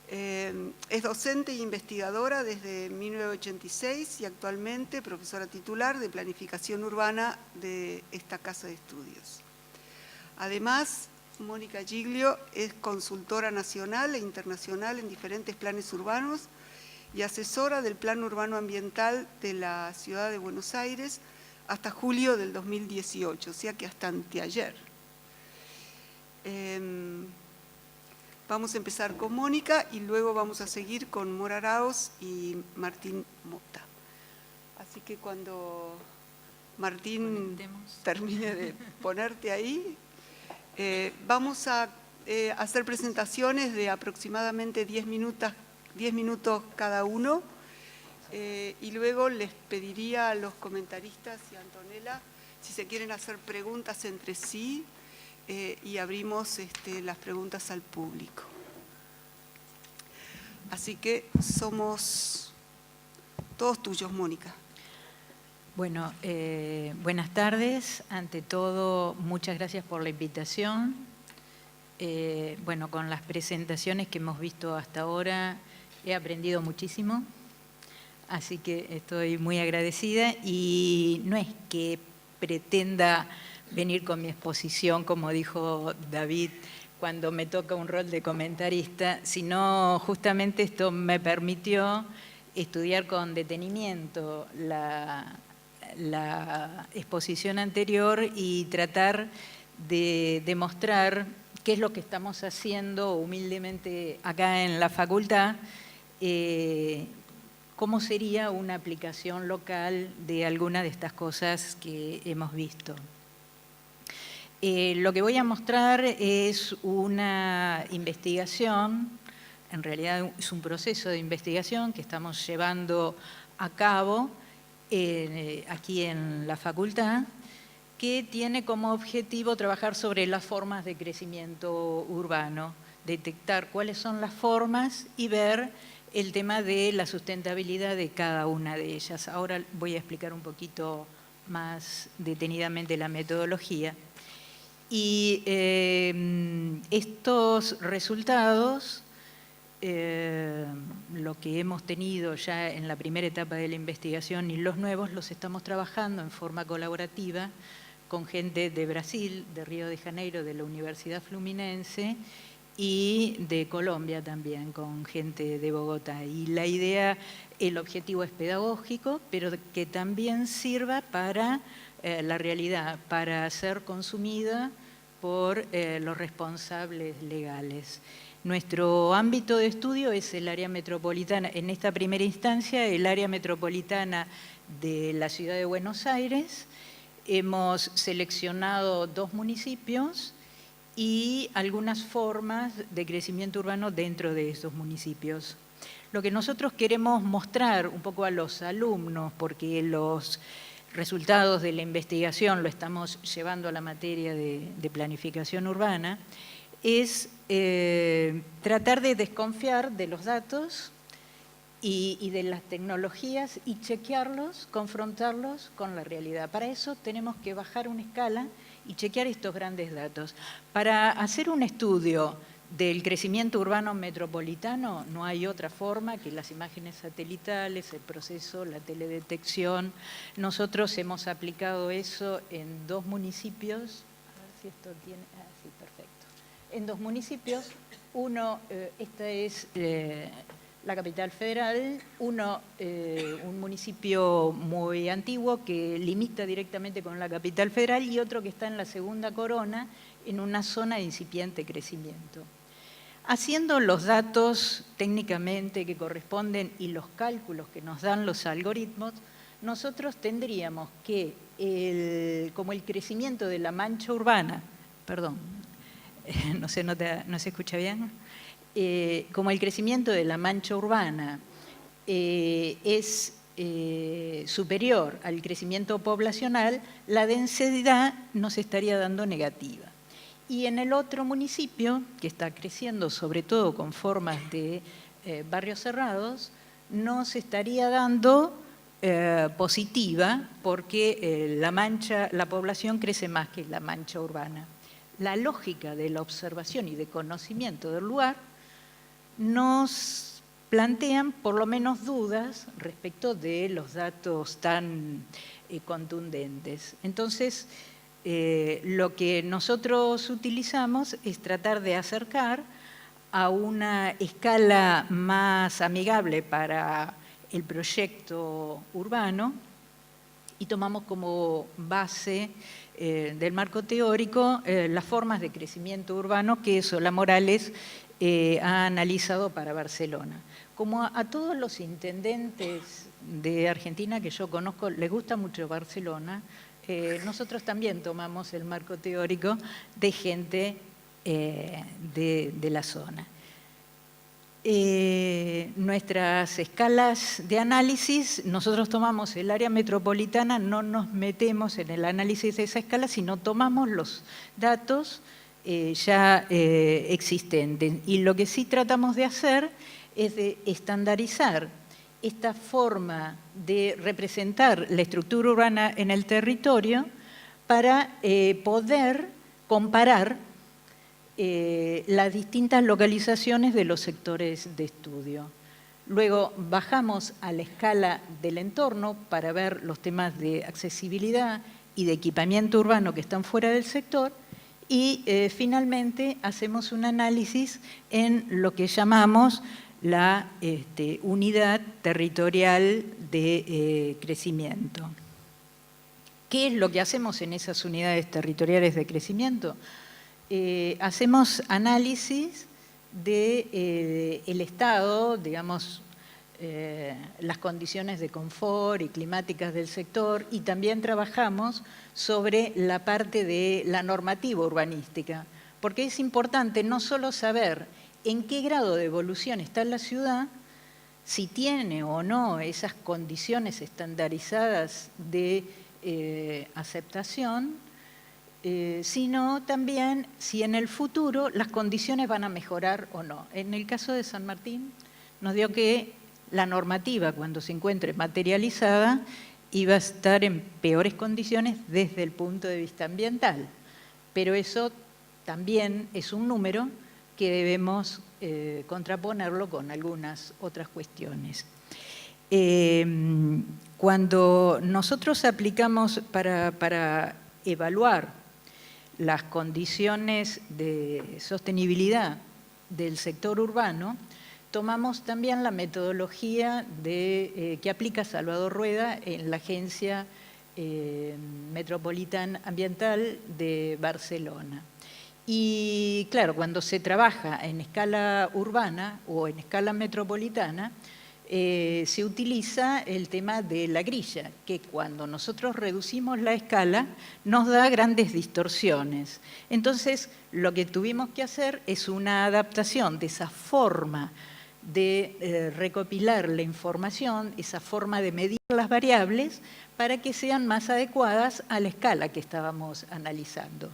[SPEAKER 1] Es docente e investigadora desde 1986 y actualmente profesora titular de Planificación Urbana de esta Casa de Estudios. Además, Mónica Giglio es consultora nacional e internacional en diferentes planes urbanos y asesora del Plan Urbano Ambiental de la Ciudad de Buenos Aires hasta julio del 2018, o sea que hasta anteayer. Vamos a empezar con Mónica y luego vamos a seguir con Mora Arauz y Martín Mota. Así que cuando Martín termine de ponerte ahí, vamos a hacer presentaciones de aproximadamente 10 minutos cada uno y luego les pediría a los comentaristas y a Antonella si se quieren hacer preguntas entre sí y abrimos las preguntas al público. Así que somos todos tuyos, Mónica.
[SPEAKER 3] Bueno, buenas tardes. Ante todo, muchas gracias por la invitación. Bueno, con las presentaciones que hemos visto hasta ahora, he aprendido muchísimo, así que estoy muy agradecida. Y no es que pretenda venir con mi exposición, como dijo David, cuando me toca un rol de comentarista, sino justamente esto me permitió estudiar con detenimiento la exposición anterior y tratar de demostrar qué es lo que estamos haciendo humildemente acá en la facultad, cómo sería una aplicación local de alguna de estas cosas que hemos visto. Lo que voy a mostrar es una investigación, en realidad es un proceso de investigación que estamos llevando a cabo aquí en la facultad, que tiene como objetivo trabajar sobre las formas de crecimiento urbano, detectar cuáles son las formas y ver el tema de la sustentabilidad de cada una de ellas. Ahora voy a explicar un poquito más detenidamente la metodología. Y estos resultados, lo que hemos tenido ya en la primera etapa de la investigación y los nuevos, los estamos trabajando en forma colaborativa con gente de Brasil, de Río de Janeiro, de la Universidad Fluminense y de Colombia también, con gente de Bogotá. Y la idea, el objetivo es pedagógico, pero que también sirva para la realidad, para ser consumida por los responsables legales. Nuestro ámbito de estudio es el área metropolitana, en esta primera instancia, el área metropolitana de la ciudad de Buenos Aires. Hemos seleccionado 2 municipios y algunas formas de crecimiento urbano dentro de esos municipios. Lo que nosotros queremos mostrar un poco a los alumnos, porque los resultados de la investigación lo estamos llevando a la materia de planificación urbana, es tratar de desconfiar de los datos y de las tecnologías y chequearlos, confrontarlos con la realidad. Para eso tenemos que bajar una escala y chequear estos grandes datos. Para hacer un estudio del crecimiento urbano metropolitano no hay otra forma que las imágenes satelitales, el proceso, la teledetección. Nosotros hemos aplicado eso en 2 municipios. A ver si esto tiene... sí, perfecto. En 2 municipios. Uno, esta es la capital federal, un municipio muy antiguo que limita directamente con la capital federal y otro que está en la segunda corona, en una zona de incipiente crecimiento. Haciendo los datos técnicamente que corresponden y los cálculos que nos dan los algoritmos, nosotros tendríamos que, como el crecimiento de la mancha urbana, perdón, no se escucha bien, como el crecimiento de la mancha urbana es superior al crecimiento poblacional, la densidad nos estaría dando negativa. Y en el otro municipio, que está creciendo sobre todo con formas de barrios cerrados, nos estaría dando positiva porque la población crece más que la mancha urbana. La lógica de la observación y de conocimiento del lugar nos plantean por lo menos dudas respecto de los datos tan contundentes. Entonces, lo que nosotros utilizamos es tratar de acercar a una escala más amigable para el proyecto urbano y tomamos como base del marco teórico las formas de crecimiento urbano que Solá Morales ha analizado para Barcelona. Como a todos los intendentes de Argentina que yo conozco les gusta mucho Barcelona, nosotros también tomamos el marco teórico de gente de la zona. nuestras escalas de análisis, nosotros tomamos el área metropolitana, no nos metemos en el análisis de esa escala, sino tomamos los datos ya existentes. Y lo que sí tratamos de hacer es de estandarizar esta forma de representar la estructura urbana en el territorio para poder comparar las distintas localizaciones de los sectores de estudio. Luego bajamos a la escala del entorno para ver los temas de accesibilidad y de equipamiento urbano que están fuera del sector y finalmente hacemos un análisis en lo que llamamos la unidad territorial de crecimiento. ¿Qué es lo que hacemos en esas unidades territoriales de crecimiento? Hacemos análisis del estado, digamos, las condiciones de confort y climáticas del sector y también trabajamos sobre la parte de la normativa urbanística, porque es importante no solo saber en qué grado de evolución está la ciudad, si tiene o no esas condiciones estandarizadas de aceptación, sino también si en el futuro las condiciones van a mejorar o no. En el caso de San Martín nos dio que la normativa, cuando se encuentre materializada, iba a estar en peores condiciones desde el punto de vista ambiental. Pero eso también es un número que debemos contraponerlo con algunas otras cuestiones. Cuando nosotros aplicamos para evaluar las condiciones de sostenibilidad del sector urbano, tomamos también la metodología que aplica Salvador Rueda en la Agencia Metropolitana Ambiental de Barcelona. Y claro, cuando se trabaja en escala urbana o en escala metropolitana, se utiliza el tema de la grilla, que cuando nosotros reducimos la escala nos da grandes distorsiones. Entonces, lo que tuvimos que hacer es una adaptación de esa forma de recopilar la información, esa forma de medir las variables, para que sean más adecuadas a la escala que estábamos analizando.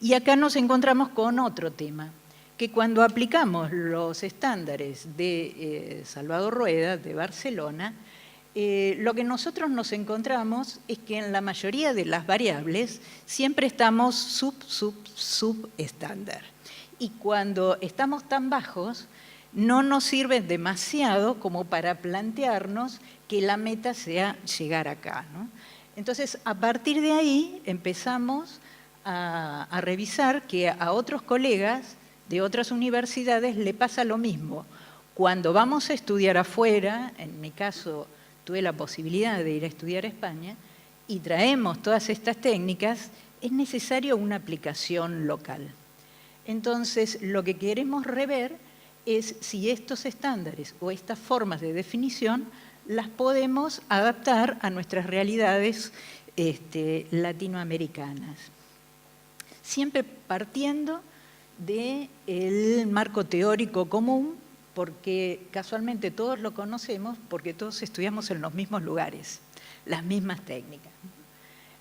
[SPEAKER 3] Y acá nos encontramos con otro tema, que cuando aplicamos los estándares de Salvador Rueda, de Barcelona, lo que nosotros nos encontramos es que en la mayoría de las variables siempre estamos subestándar. Y cuando estamos tan bajos, no nos sirve demasiado como para plantearnos que la meta sea llegar acá, ¿no? Entonces, a partir de ahí empezamos a revisar que a otros colegas de otras universidades le pasa lo mismo. Cuando vamos a estudiar afuera, en mi caso tuve la posibilidad de ir a estudiar a España, y traemos todas estas técnicas, es necesario una aplicación local. Entonces, lo que queremos rever es si estos estándares o estas formas de definición las podemos adaptar a nuestras realidades latinoamericanas. Siempre partiendo del marco teórico común, porque casualmente todos lo conocemos, porque todos estudiamos en los mismos lugares, las mismas técnicas.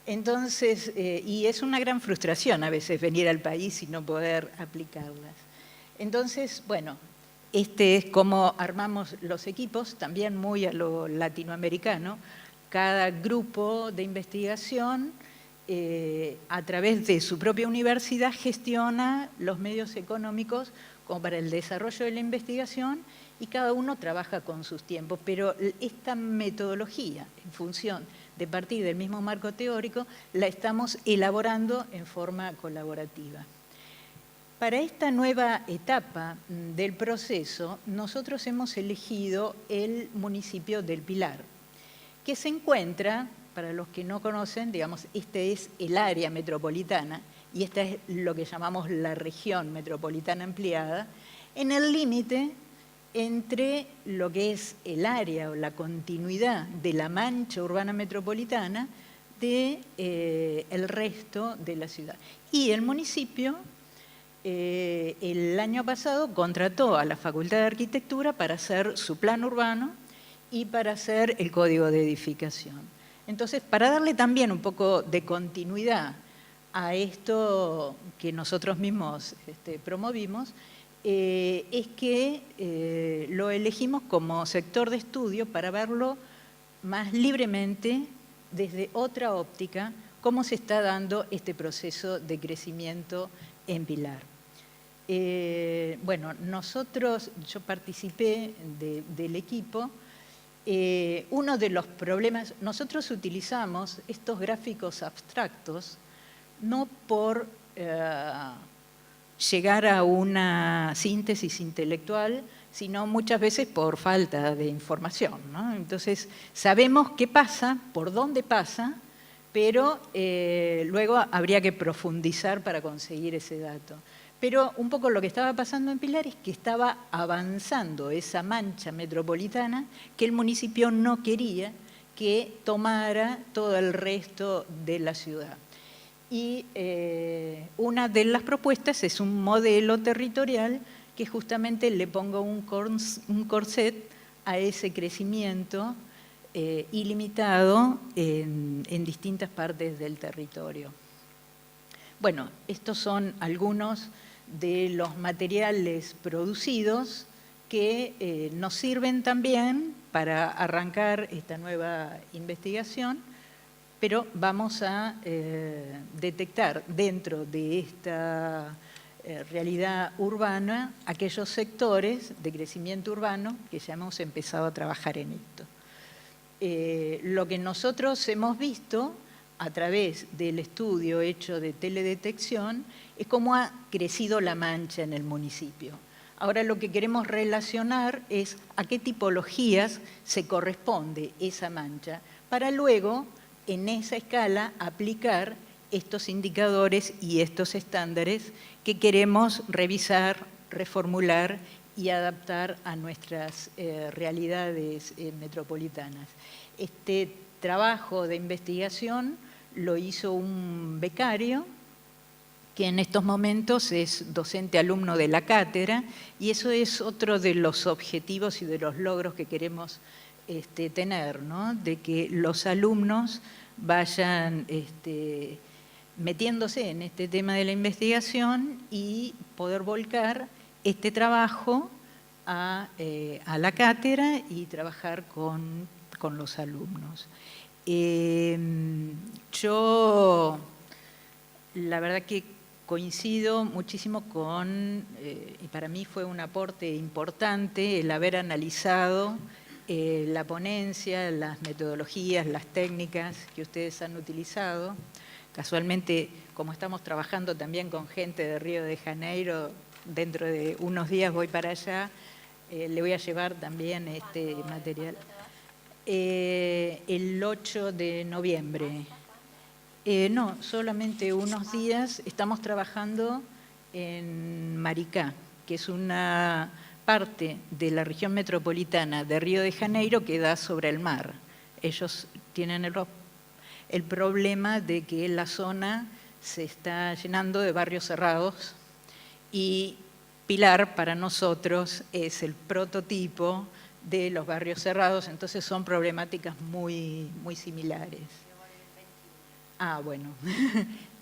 [SPEAKER 3] Entonces, y es una gran frustración a veces venir al país y no poder aplicarlas. Entonces, bueno, es como armamos los equipos, también muy a lo latinoamericano. Cada grupo de investigación, a través de su propia universidad, gestiona los medios económicos como para el desarrollo de la investigación y cada uno trabaja con sus tiempos. Pero esta metodología, en función de partir del mismo marco teórico, la estamos elaborando en forma colaborativa. Para esta nueva etapa del proceso, nosotros hemos elegido el municipio del Pilar, que se encuentra, para los que no conocen, digamos, este es el área metropolitana y esta es lo que llamamos la región metropolitana ampliada, en el límite entre lo que es el área o la continuidad de la mancha urbana metropolitana del resto de la ciudad. Y el municipio el año pasado contrató a la Facultad de Arquitectura para hacer su plan urbano y para hacer el código de edificación. Entonces, para darle también un poco de continuidad a esto que nosotros mismos promovimos, es que lo elegimos como sector de estudio para verlo más libremente, desde otra óptica, cómo se está dando este proceso de crecimiento en Pilar. Bueno, yo participé del equipo. Uno de los problemas, nosotros utilizamos estos gráficos abstractos no por llegar a una síntesis intelectual, sino muchas veces por falta de información, ¿no? Entonces, sabemos qué pasa, por dónde pasa, pero luego habría que profundizar para conseguir ese dato. Pero un poco lo que estaba pasando en Pilar es que estaba avanzando esa mancha metropolitana que el municipio no quería que tomara todo el resto de la ciudad. Y una de las propuestas es un modelo territorial que justamente le ponga un corset a ese crecimiento ilimitado en distintas partes del territorio. Bueno, estos son algunos de los materiales producidos que nos sirven también para arrancar esta nueva investigación, pero vamos a detectar dentro de esta realidad urbana aquellos sectores de crecimiento urbano que ya hemos empezado a trabajar en esto. Lo que nosotros hemos visto a través del estudio hecho de teledetección es cómo ha crecido la mancha en el municipio. Ahora lo que queremos relacionar es a qué tipologías se corresponde esa mancha, para luego, en esa escala, aplicar estos indicadores y estos estándares que queremos revisar, reformular y adaptar a nuestras realidades metropolitanas. Este trabajo de investigación lo hizo un becario que en estos momentos es docente alumno de la cátedra, y eso es otro de los objetivos y de los logros que queremos tener, ¿no? De que los alumnos vayan metiéndose en este tema de la investigación y poder volcar este trabajo a la cátedra y trabajar con los alumnos. Yo, la verdad que coincido muchísimo y para mí fue un aporte importante el haber analizado la ponencia, las metodologías, las técnicas que ustedes han utilizado. Casualmente, como estamos trabajando también con gente de Río de Janeiro, dentro de unos días voy para allá, le voy a llevar también este material. El 8 de noviembre. No, solamente unos días. Estamos trabajando en Maricá, que es una parte de la región metropolitana de Río de Janeiro que da sobre el mar. Ellos tienen el problema de que la zona se está llenando de barrios cerrados y Pilar para nosotros es el prototipo de los barrios cerrados, entonces son problemáticas muy, muy similares. Ah, bueno,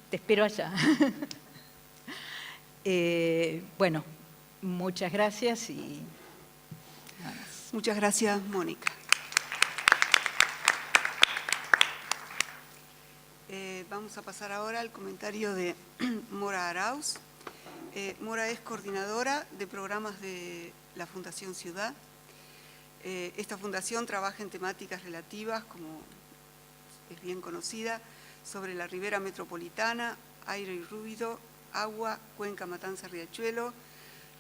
[SPEAKER 3] te espero allá. Bueno, muchas gracias y...
[SPEAKER 1] Muchas gracias, Mónica. Vamos a pasar ahora al comentario de Mora Arauz. Mora es coordinadora de programas de la Fundación Ciudad. Esta fundación trabaja en temáticas relativas, como es bien conocida, sobre la ribera metropolitana, aire y ruido, agua, cuenca Matanza-Riachuelo,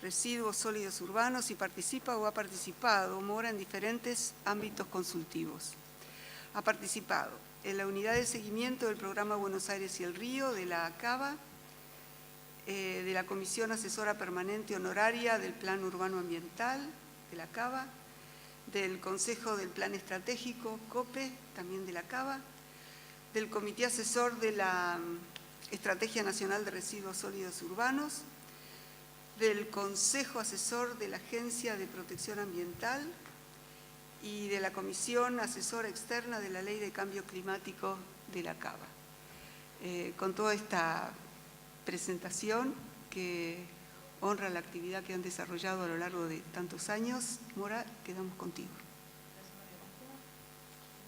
[SPEAKER 1] residuos sólidos urbanos, y participa o ha participado Mora en diferentes ámbitos consultivos. Ha participado en la unidad de seguimiento del programa Buenos Aires y el Río de la ACABA, de la Comisión Asesora Permanente Honoraria del Plan Urbano Ambiental de la ACABA, del Consejo del Plan Estratégico, COPE, también de la ACABA, del Comité Asesor de la Estrategia Nacional de Residuos Sólidos Urbanos, del Consejo Asesor de la Agencia de Protección Ambiental y de la Comisión Asesora Externa de la Ley de Cambio Climático de la CABA. Con toda esta presentación que honra la actividad que han desarrollado a lo largo de tantos años, Mora, quedamos contigo.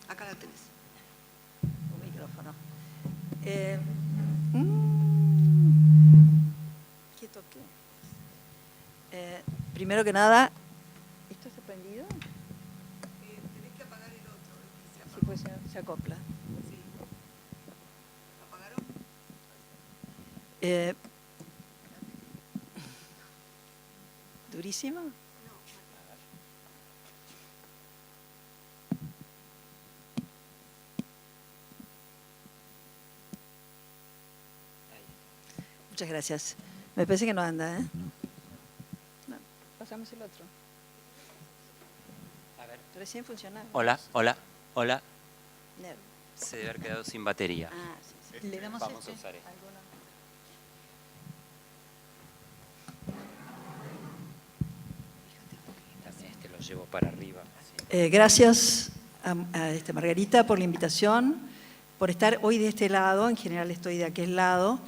[SPEAKER 1] Acá la tenés.
[SPEAKER 4] Un micrófono. ¿Qué toqué? Primero que nada, ¿esto está prendido?
[SPEAKER 1] Tenés que apagar el otro.
[SPEAKER 4] Sí, pues se acopla.
[SPEAKER 1] Sí. ¿Apagaron?
[SPEAKER 4] ¿Durísimo? Muchas gracias. Me parece que no anda, ¿eh? No, pasamos el otro.
[SPEAKER 5] A ver.
[SPEAKER 4] Recién funcionaba.
[SPEAKER 5] Hola, hola, hola.
[SPEAKER 4] Nerv.
[SPEAKER 5] Se debe haber quedado sin batería.
[SPEAKER 4] Ah, sí, sí.
[SPEAKER 3] Le damos
[SPEAKER 5] Vamos a usar
[SPEAKER 4] ¿Alguno?
[SPEAKER 5] También este lo llevo para arriba.
[SPEAKER 4] Gracias a Margarita por la invitación, por estar hoy de este lado, en general estoy de aquel lado,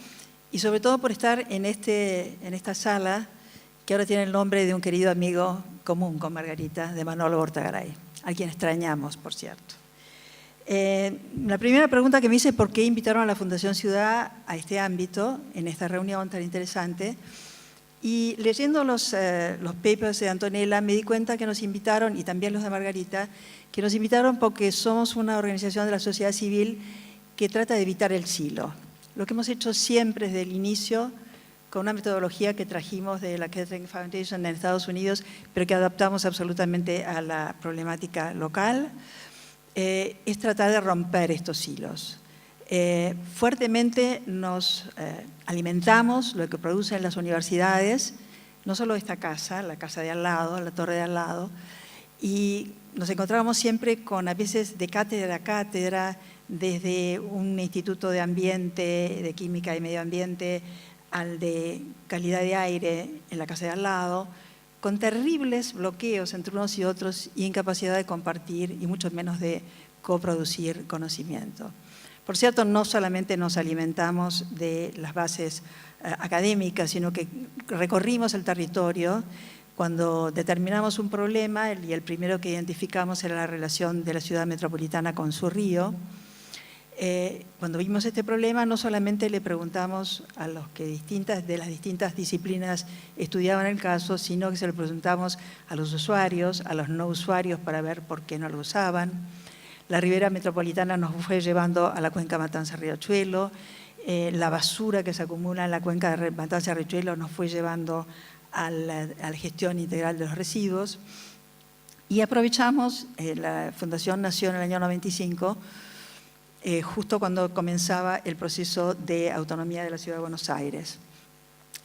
[SPEAKER 4] y sobre todo por estar en esta sala que ahora tiene el nombre de un querido amigo común con Margarita, de Manolo Bortagaray, a quien extrañamos, por cierto. La primera pregunta que me hice es por qué invitaron a la Fundación Ciudad a este ámbito, en esta reunión tan interesante. Y leyendo los papers de Antonella me di cuenta que nos invitaron, y también los de Margarita, que nos invitaron porque somos una organización de la sociedad civil que trata de evitar el silo. Lo que hemos hecho siempre desde el inicio, con una metodología que trajimos de la Kettering Foundation en Estados Unidos, pero que adaptamos absolutamente a la problemática local, es tratar de romper estos hilos. Fuertemente nos alimentamos lo que producen las universidades, no solo esta casa, la casa de al lado, la torre de al lado, y nos encontrábamos siempre con, a veces, de cátedra a cátedra, desde un instituto de ambiente, de química y medio ambiente, al de calidad de aire en la casa de al lado, con terribles bloqueos entre unos y otros y incapacidad de compartir y mucho menos de coproducir conocimiento. Por cierto, no solamente nos alimentamos de las bases académicas, sino que recorrimos el territorio. Cuando determinamos un problema, y el primero que identificamos era la relación de la ciudad metropolitana con su río, cuando vimos este problema, no solamente le preguntamos a los que de las distintas disciplinas estudiaban el caso, sino que se lo preguntamos a los usuarios, a los no usuarios, para ver por qué no lo usaban. La ribera metropolitana nos fue llevando a la cuenca Matanza-Riachuelo, la basura que se acumula en la cuenca de Matanza-Riachuelo nos fue llevando a la gestión integral de los residuos. Y aprovechamos, la Fundación nació en el año 95, justo cuando comenzaba el proceso de autonomía de la Ciudad de Buenos Aires.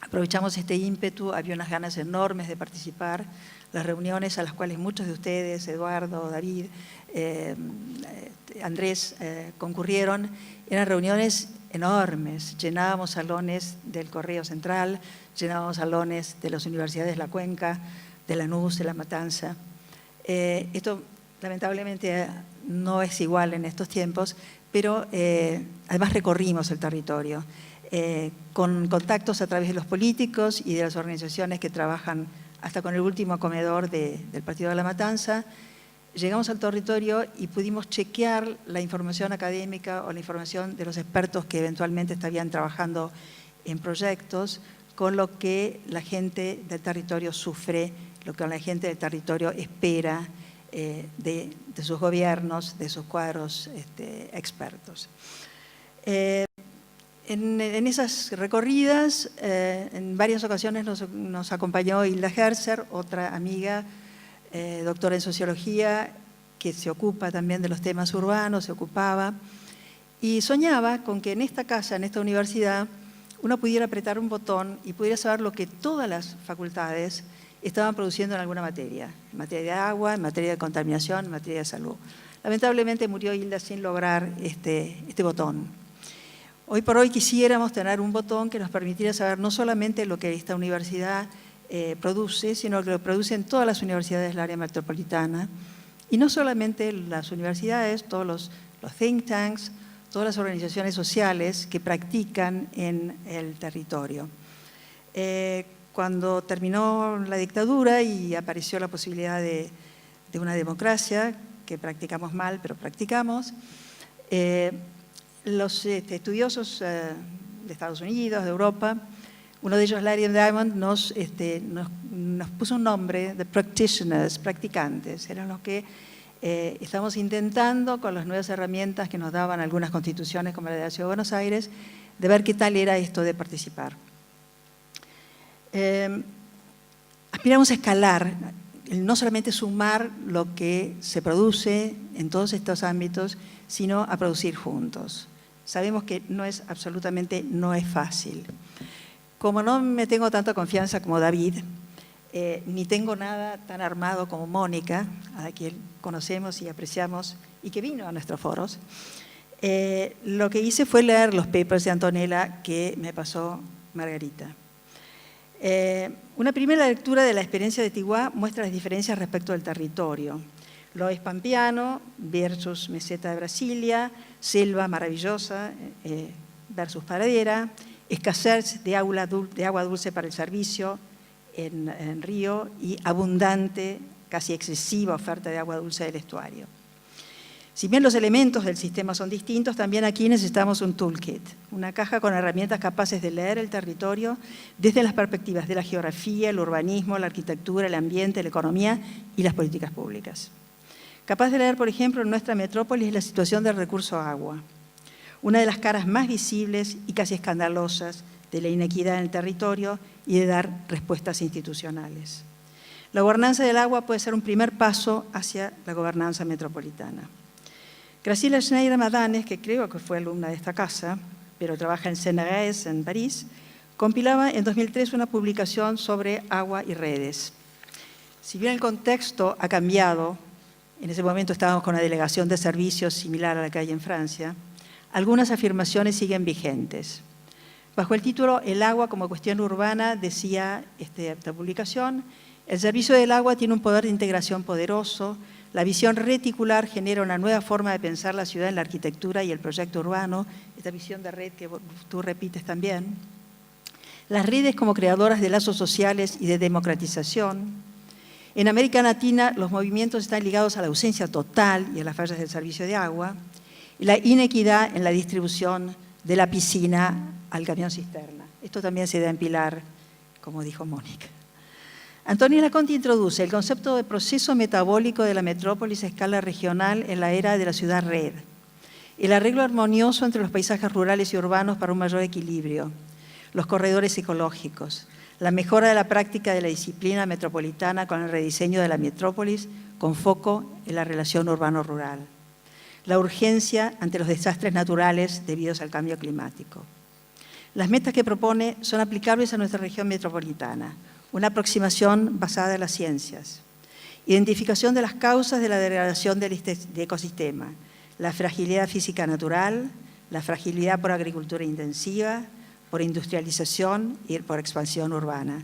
[SPEAKER 4] Aprovechamos este ímpetu, había unas ganas enormes de participar. Las reuniones a las cuales muchos de ustedes, Eduardo, David, Andrés, concurrieron, eran reuniones enormes. Llenábamos salones del Correo Central, llenábamos salones de las universidades de la Cuenca, de Lanús, de La Matanza. Esto lamentablemente no es igual en estos tiempos, pero además recorrimos el territorio con contactos a través de los políticos y de las organizaciones que trabajan hasta con el último comedor del Partido de La Matanza. Llegamos al territorio y pudimos chequear la información académica o la información de los expertos que eventualmente estarían trabajando en proyectos con lo que la gente del territorio sufre, lo que la gente del territorio espera de sus gobiernos, de sus cuadros expertos. En esas recorridas, en varias ocasiones nos acompañó Hilda Herzer, otra amiga, doctora en sociología, que se ocupa también de los temas urbanos, se ocupaba, y soñaba con que en esta casa, en esta universidad, uno pudiera apretar un botón y pudiera saber lo que todas las facultades estaban produciendo en alguna materia, en materia de agua, en materia de contaminación, en materia de salud. Lamentablemente murió Hilda sin lograr este botón. Hoy por hoy quisiéramos tener un botón que nos permitiera saber no solamente lo que esta universidad produce, sino que lo producen todas las universidades del área metropolitana, y no solamente las universidades, todos los think tanks, todas las organizaciones sociales que practican en el territorio. Cuando terminó la dictadura y apareció la posibilidad de una democracia, que practicamos mal, pero practicamos, los estudiosos de Estados Unidos, de Europa, uno de ellos, Larry Diamond, nos puso un nombre de practitioners, practicantes. Eran los que estamos intentando, con las nuevas herramientas que nos daban algunas constituciones, como la de la Ciudad de Buenos Aires, de ver qué tal era esto de participar. Aspiramos a escalar, no solamente sumar lo que se produce en todos estos ámbitos, sino a producir juntos. Sabemos que no es fácil. Como no me tengo tanta confianza como David, ni tengo nada tan armado como Mónica, a quien conocemos y apreciamos y que vino a nuestros foros, lo que hice fue leer los papers de Antonella que me pasó Margarita. Una primera lectura de la experiencia de Tiguá muestra las diferencias respecto del territorio. Lois Pampiano versus Meseta de Brasilia, selva maravillosa versus pradera, escasez de agua dulce para el servicio en Río y abundante, casi excesiva oferta de agua dulce del estuario. Si bien los elementos del sistema son distintos, también aquí necesitamos un toolkit, una caja con herramientas capaces de leer el territorio desde las perspectivas de la geografía, el urbanismo, la arquitectura, el ambiente, la economía y las políticas públicas. Capaz de leer, por ejemplo, en nuestra metrópolis la situación del recurso agua, una de las caras más visibles y casi escandalosas de la inequidad en el territorio y de dar respuestas institucionales. La gobernanza del agua puede ser un primer paso hacia la gobernanza metropolitana. Graciela Schneider-Madanes, que creo que fue alumna de esta casa, pero trabaja en CNRS en París, compilaba en 2003 una publicación sobre agua y redes. Si bien el contexto ha cambiado, en ese momento estábamos con una delegación de servicios similar a la que hay en Francia, algunas afirmaciones siguen vigentes. Bajo el título El agua como cuestión urbana, decía esta publicación, el servicio del agua tiene un poder de integración poderoso, la visión reticular genera una nueva forma de pensar la ciudad en la arquitectura y el proyecto urbano, esta visión de red que tú repites también. Las redes como creadoras de lazos sociales y de democratización. En América Latina los movimientos están ligados a la ausencia total y a las fallas del servicio de agua, y la inequidad en la distribución de la piscina al camión cisterna. Esto también se da en Pilar, como dijo Mónica. Antonella Conti introduce el concepto de proceso metabólico de la metrópolis a escala regional en la era de la ciudad-red, el arreglo armonioso entre los paisajes rurales y urbanos para un mayor equilibrio, los corredores ecológicos, la mejora de la práctica de la disciplina metropolitana con el rediseño de la metrópolis con foco en la relación urbano-rural, la urgencia ante los desastres naturales debidos al cambio climático. Las metas que propone son aplicables a nuestra región metropolitana, una aproximación basada en las ciencias, identificación de las causas de la degradación del ecosistema, la fragilidad física natural, la fragilidad por agricultura intensiva, por industrialización y por expansión urbana.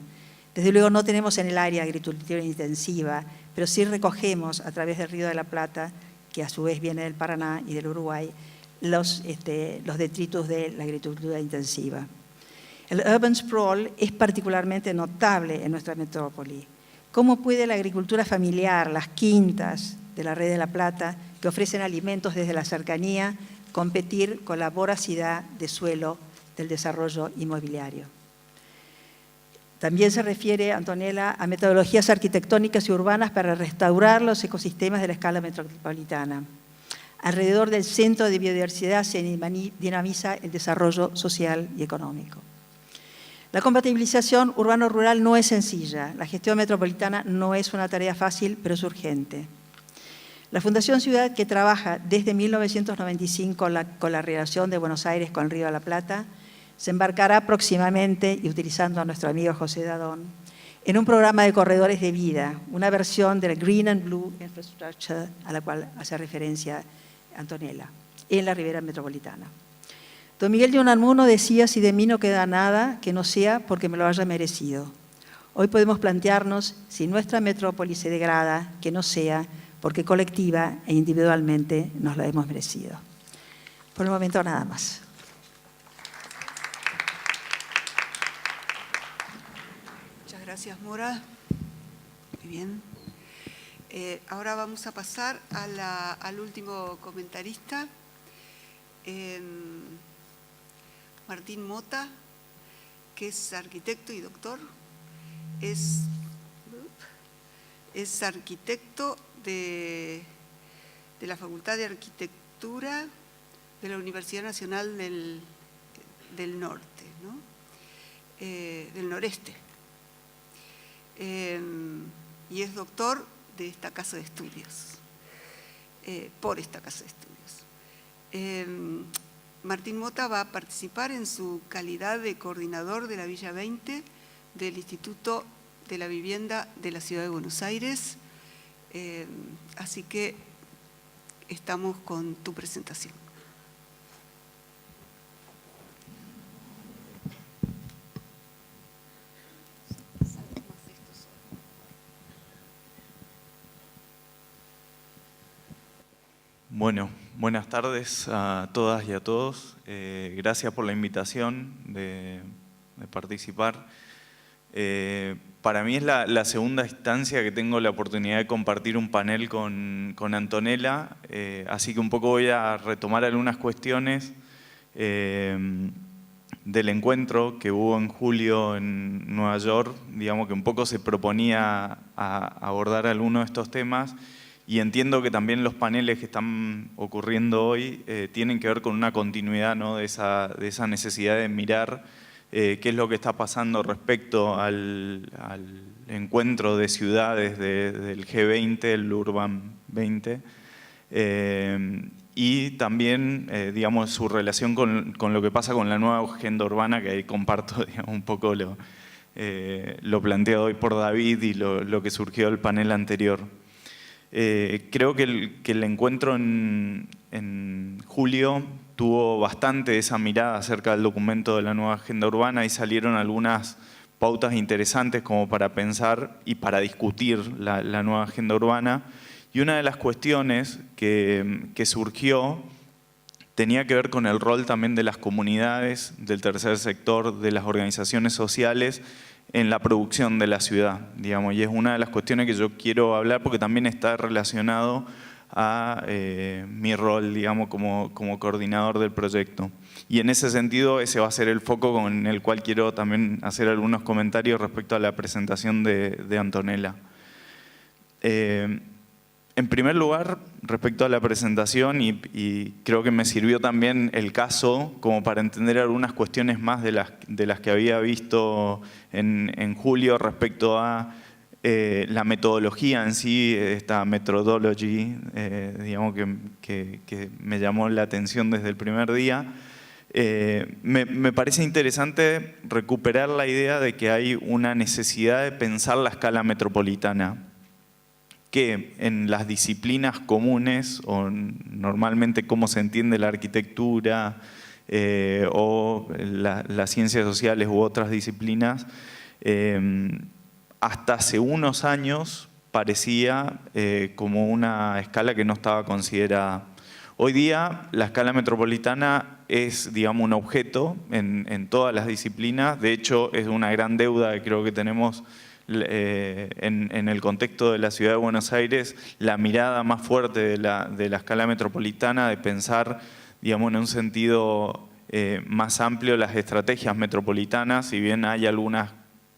[SPEAKER 4] Desde luego no tenemos en el área agricultura intensiva, pero sí recogemos a través del Río de la Plata, que a su vez viene del Paraná y del Uruguay, los detritus de la agricultura intensiva. El urban sprawl es particularmente notable en nuestra metrópoli. ¿Cómo puede la agricultura familiar, las quintas de la Red de la Plata, que ofrecen alimentos desde la cercanía, competir con la voracidad de suelo del desarrollo inmobiliario? También se refiere, Antonella, a metodologías arquitectónicas y urbanas para restaurar los ecosistemas de la escala metropolitana. Alrededor del centro de biodiversidad se dinamiza el desarrollo social y económico. La compatibilización urbano-rural no es sencilla. La gestión metropolitana no es una tarea fácil, pero es urgente. La Fundación Ciudad, que trabaja desde 1995 con la relación de Buenos Aires con el Río de la Plata, se embarcará próximamente, y utilizando a nuestro amigo José Dadón, en un programa de corredores de vida, una versión del Green and Blue Infrastructure a la cual hace referencia Antonella, en la Ribera Metropolitana. Don Miguel de Unamuno decía, si de mí no queda nada, que no sea porque me lo haya merecido. Hoy podemos plantearnos si nuestra metrópoli se degrada, que no sea, porque colectiva e individualmente nos la hemos merecido. Por el momento nada más.
[SPEAKER 1] Muchas gracias, Mora. Muy bien. Ahora vamos a pasar al último comentarista, Martín Mota, que es arquitecto y doctor. Es arquitecto de la Facultad de Arquitectura de la Universidad Nacional del Norte, ¿no? Del Noreste. Y es doctor de esta casa de estudios, por esta casa de estudios. Martín Mota va a participar en su calidad de coordinador de la Villa 20 del Instituto de la Vivienda de la Ciudad de Buenos Aires. Así que estamos con tu presentación.
[SPEAKER 6] Bueno, buenas tardes a todas y a todos. Gracias por la invitación de participar. Para mí es la segunda instancia que tengo la oportunidad de compartir un panel con Antonella, así que un poco voy a retomar algunas cuestiones del encuentro que hubo en julio en Nueva York, digamos que un poco se proponía a abordar algunos de estos temas. Y entiendo que también los paneles que están ocurriendo hoy tienen que ver con una continuidad, ¿no?, de esa necesidad de mirar qué es lo que está pasando respecto al encuentro de ciudades del G20, el Urban 20, y también, digamos, su relación con lo que pasa con la nueva agenda urbana, que ahí comparto, digamos, un poco lo planteado hoy por David y lo que surgió del panel anterior. Creo que el encuentro en julio tuvo bastante esa mirada acerca del documento de la nueva agenda urbana y salieron algunas pautas interesantes como para pensar y para discutir la nueva agenda urbana. Y una de las cuestiones que surgió tenía que ver con el rol también de las comunidades, del tercer sector, de las organizaciones sociales en la producción de la ciudad, digamos, y es una de las cuestiones que yo quiero hablar porque también está relacionado a mi rol, digamos, como coordinador del proyecto. Y en ese sentido, ese va a ser el foco con el cual quiero también hacer algunos comentarios respecto a la presentación de Antonella. En primer lugar, respecto a la presentación, y creo que me sirvió también el caso como para entender algunas cuestiones más de las que había visto en julio respecto a la metodología en sí, esta methodology, digamos que me llamó la atención desde el primer día. Me parece interesante recuperar la idea de que hay una necesidad de pensar la escala metropolitana, que en las disciplinas comunes, o normalmente cómo se entiende la arquitectura o las ciencias sociales u otras disciplinas, hasta hace unos años parecía como una escala que no estaba considerada. Hoy día la escala metropolitana es, digamos, un objeto en todas las disciplinas. De hecho, es una gran deuda que creo que tenemos en el contexto de la ciudad de Buenos Aires, la mirada más fuerte de la escala metropolitana, de pensar, digamos, en un sentido más amplio las estrategias metropolitanas. Si bien hay algunas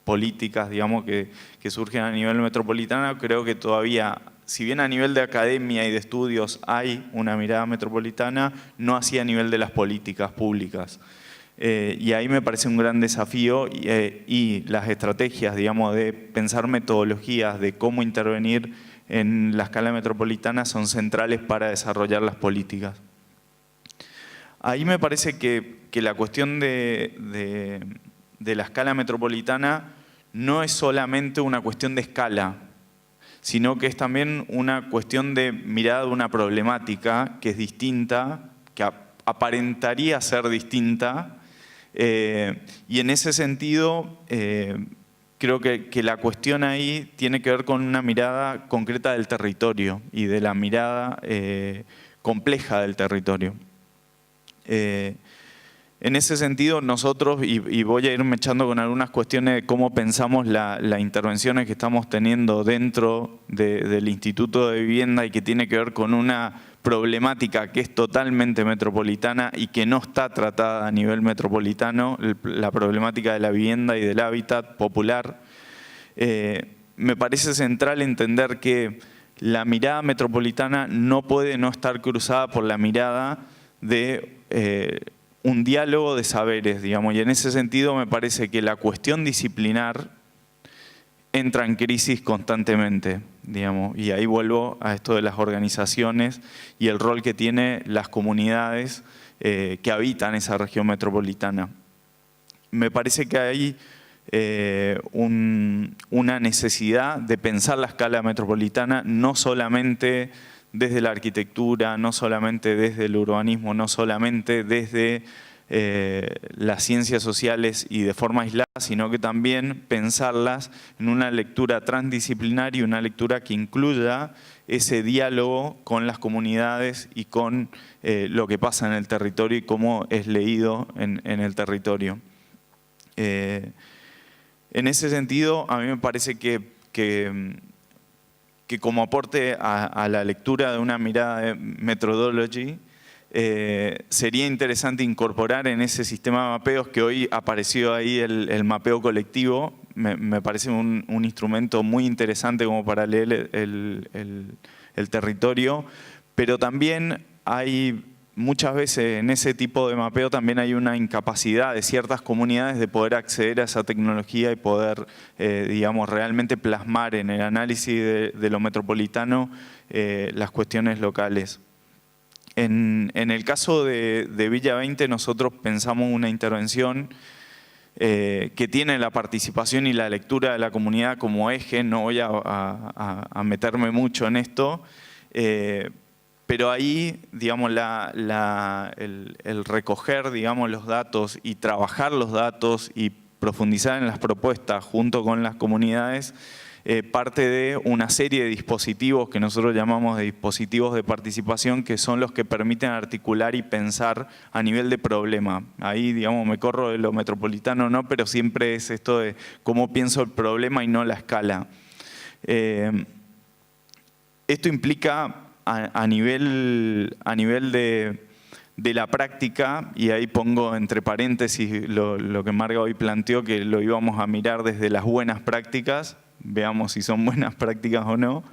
[SPEAKER 6] políticas, digamos, que surgen a nivel metropolitano, creo que todavía, si bien a nivel de academia y de estudios hay una mirada metropolitana, no así a nivel de las políticas públicas. Y ahí me parece un gran desafío y las estrategias, digamos, de pensar metodologías de cómo intervenir en la escala metropolitana son centrales para desarrollar las políticas. Ahí me parece que la cuestión de la escala metropolitana no es solamente una cuestión de escala, sino que es también una cuestión de mirada de una problemática que es distinta, que aparentaría ser distinta. Y en ese sentido, creo que la cuestión ahí tiene que ver con una mirada concreta del territorio y de la mirada compleja del territorio. En ese sentido, nosotros, y voy a irme echando con algunas cuestiones de cómo pensamos las intervenciones que estamos teniendo dentro del Instituto de Vivienda y que tiene que ver con una problemática que es totalmente metropolitana y que no está tratada a nivel metropolitano, la problemática de la vivienda y del hábitat popular. Me parece central entender que la mirada metropolitana no puede no estar cruzada por la mirada de un diálogo de saberes, digamos, y en ese sentido me parece que la cuestión disciplinar entra en crisis constantemente, digamos, y ahí vuelvo a esto de las organizaciones y el rol que tienen las comunidades que habitan esa región metropolitana. Me parece que hay una necesidad de pensar la escala metropolitana no solamente desde la arquitectura, no solamente desde el urbanismo, no solamente desde las ciencias sociales y de forma aislada, sino que también pensarlas en una lectura transdisciplinaria y una lectura que incluya ese diálogo con las comunidades y con lo que pasa en el territorio y cómo es leído en el territorio. En ese sentido, a mí me parece que como aporte a la lectura de una mirada de methodology, sería interesante incorporar en ese sistema de mapeos que hoy apareció ahí el mapeo colectivo. Me parece un instrumento muy interesante como para leer el territorio, pero también hay muchas veces en ese tipo de mapeo también hay una incapacidad de ciertas comunidades de poder acceder a esa tecnología y poder, digamos, realmente plasmar en el análisis de lo metropolitano las cuestiones locales. En el caso de Villa 20 nosotros pensamos una intervención que tiene la participación y la lectura de la comunidad como eje. No voy a meterme mucho en esto, pero ahí, digamos, el recoger, digamos, los datos y trabajar los datos y profundizar en las propuestas junto con las comunidades parte de una serie de dispositivos que nosotros llamamos de dispositivos de participación, que son los que permiten articular y pensar a nivel de problema. Ahí, digamos, me corro de lo metropolitano, ¿no? Pero siempre es esto de cómo pienso el problema y no la escala. Esto implica a nivel de la práctica, y ahí pongo entre paréntesis lo que Marga hoy planteó, que lo íbamos a mirar desde las buenas prácticas, veamos si son buenas prácticas o no,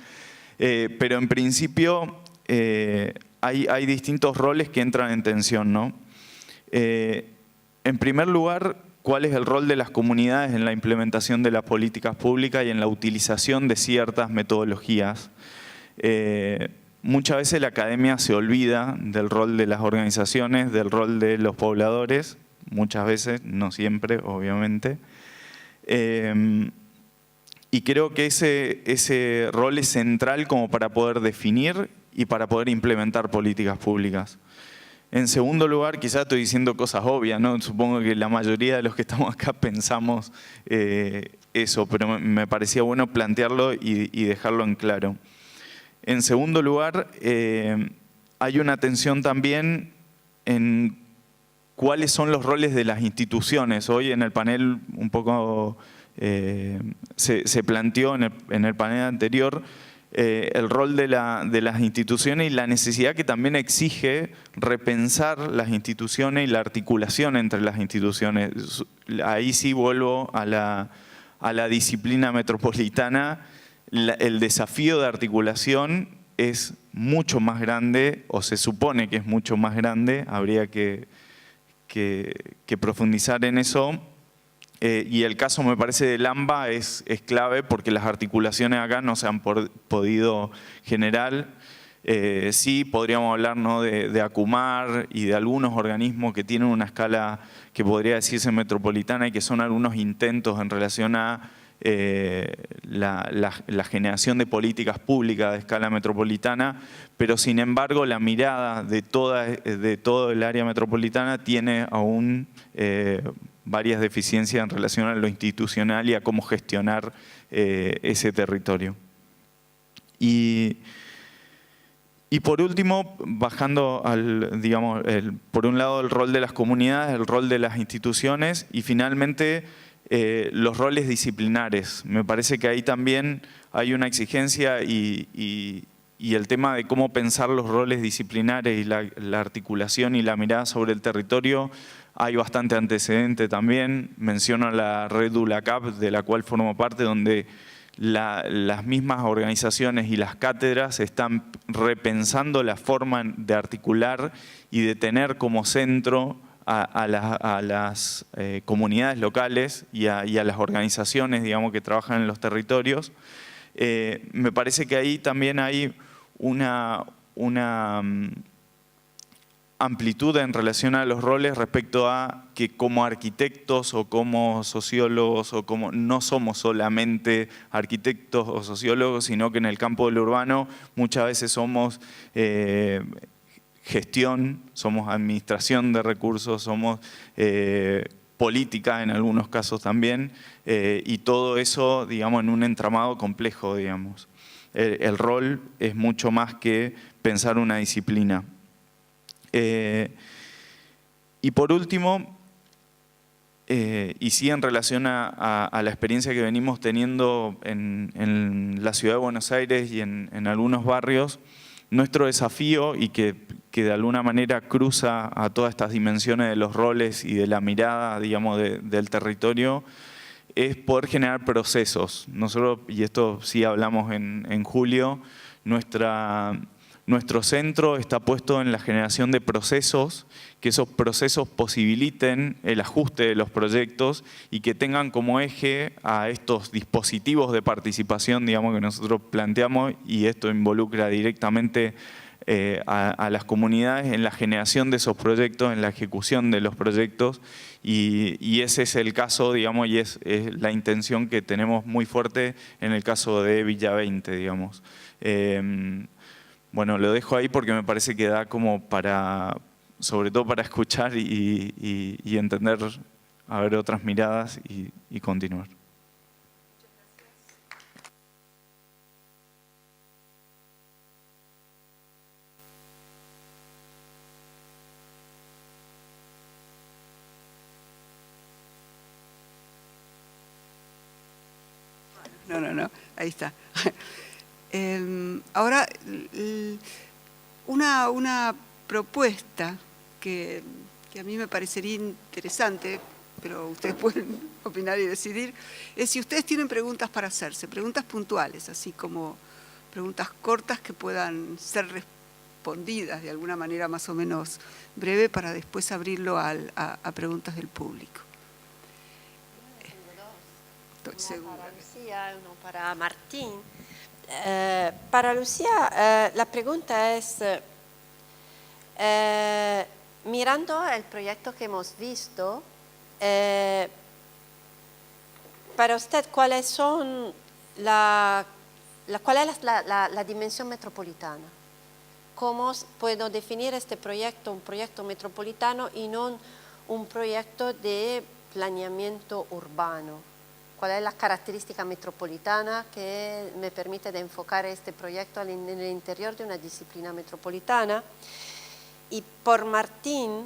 [SPEAKER 6] pero en principio hay distintos roles que entran en tensión, ¿no? En primer lugar, ¿cuál es el rol de las comunidades en la implementación de las políticas públicas y en la utilización de ciertas metodologías? Muchas veces la academia se olvida del rol de las organizaciones, del rol de los pobladores, muchas veces, no siempre, obviamente. Y creo que ese rol es central como para poder definir y para poder implementar políticas públicas. En segundo lugar, quizás estoy diciendo cosas obvias, ¿no? Supongo que la mayoría de los que estamos acá pensamos eso, pero me parecía bueno plantearlo y dejarlo en claro. En segundo lugar, hay una tensión también en cuáles son los roles de las instituciones. Hoy en el panel un poco se planteó en el panel anterior el rol de las instituciones y la necesidad que también exige repensar las instituciones y la articulación entre las instituciones. Ahí sí vuelvo a la disciplina metropolitana. El desafío de articulación es mucho más grande, o se supone que es mucho más grande, habría que profundizar en eso. Y el caso, me parece, del AMBA es clave porque las articulaciones acá no se han podido generar. Sí, podríamos hablar, ¿no?, de ACUMAR y de algunos organismos que tienen una escala que podría decirse metropolitana y que son algunos intentos en relación a la generación de políticas públicas de escala metropolitana, pero sin embargo la mirada de todo el área metropolitana tiene aún varias deficiencias en relación a lo institucional y a cómo gestionar ese territorio. Y por último, bajando al, digamos, por un lado el rol de las comunidades, el rol de las instituciones y finalmente los roles disciplinares. Me parece que ahí también hay una exigencia y el tema de cómo pensar los roles disciplinares y la articulación y la mirada sobre el territorio, hay bastante antecedente también. Menciono la red ULACAP, de la cual formo parte, donde las mismas organizaciones y las cátedras están repensando la forma de articular y de tener como centro a las comunidades locales y a las organizaciones, digamos, que trabajan en los territorios. Me parece que ahí también hay una amplitud en relación a los roles respecto a que como arquitectos o como sociólogos o como no somos solamente arquitectos o sociólogos, sino que en el campo del urbano muchas veces somos gestión, somos administración de recursos, somos política en algunos casos también, y todo eso, digamos, en un entramado complejo, digamos. El rol es mucho más que pensar una disciplina. Y por último, y sí en relación a la experiencia que venimos teniendo en la ciudad de Buenos Aires y en algunos barrios, nuestro desafío, y que de alguna manera cruza a todas estas dimensiones de los roles y de la mirada, digamos, del territorio, es poder generar procesos. Nosotros, y esto sí hablamos en julio, nuestro centro está puesto en la generación de procesos, que esos procesos posibiliten el ajuste de los proyectos y que tengan como eje a estos dispositivos de participación, digamos, que nosotros planteamos, y esto involucra directamente a las comunidades en la generación de esos proyectos, en la ejecución de los proyectos, y ese es el caso, digamos, y es la intención que tenemos muy fuerte en el caso de Villa 20, digamos. Bueno, lo dejo ahí porque me parece que da como para, sobre todo para escuchar y entender, a ver otras miradas y continuar.
[SPEAKER 1] No, ahí está. Ahora, una propuesta que a mí me parecería interesante, pero ustedes pueden opinar y decidir, es si ustedes tienen preguntas para hacerse, preguntas puntuales, así como preguntas cortas que puedan ser respondidas de alguna manera más o menos breve para después abrirlo a preguntas del público. Estoy segura.
[SPEAKER 2] Para Lucía, uno para Martín. Para Lucía, la pregunta es, mirando el proyecto que hemos visto, para usted, ¿cuáles son ¿cuál es la dimensión metropolitana? ¿Cómo puedo definir este proyecto, un proyecto metropolitano y no un proyecto de planeamiento urbano? ¿Cuál es la característica metropolitana que me permite de enfocar este proyecto en el interior de una disciplina metropolitana? Y por Martín,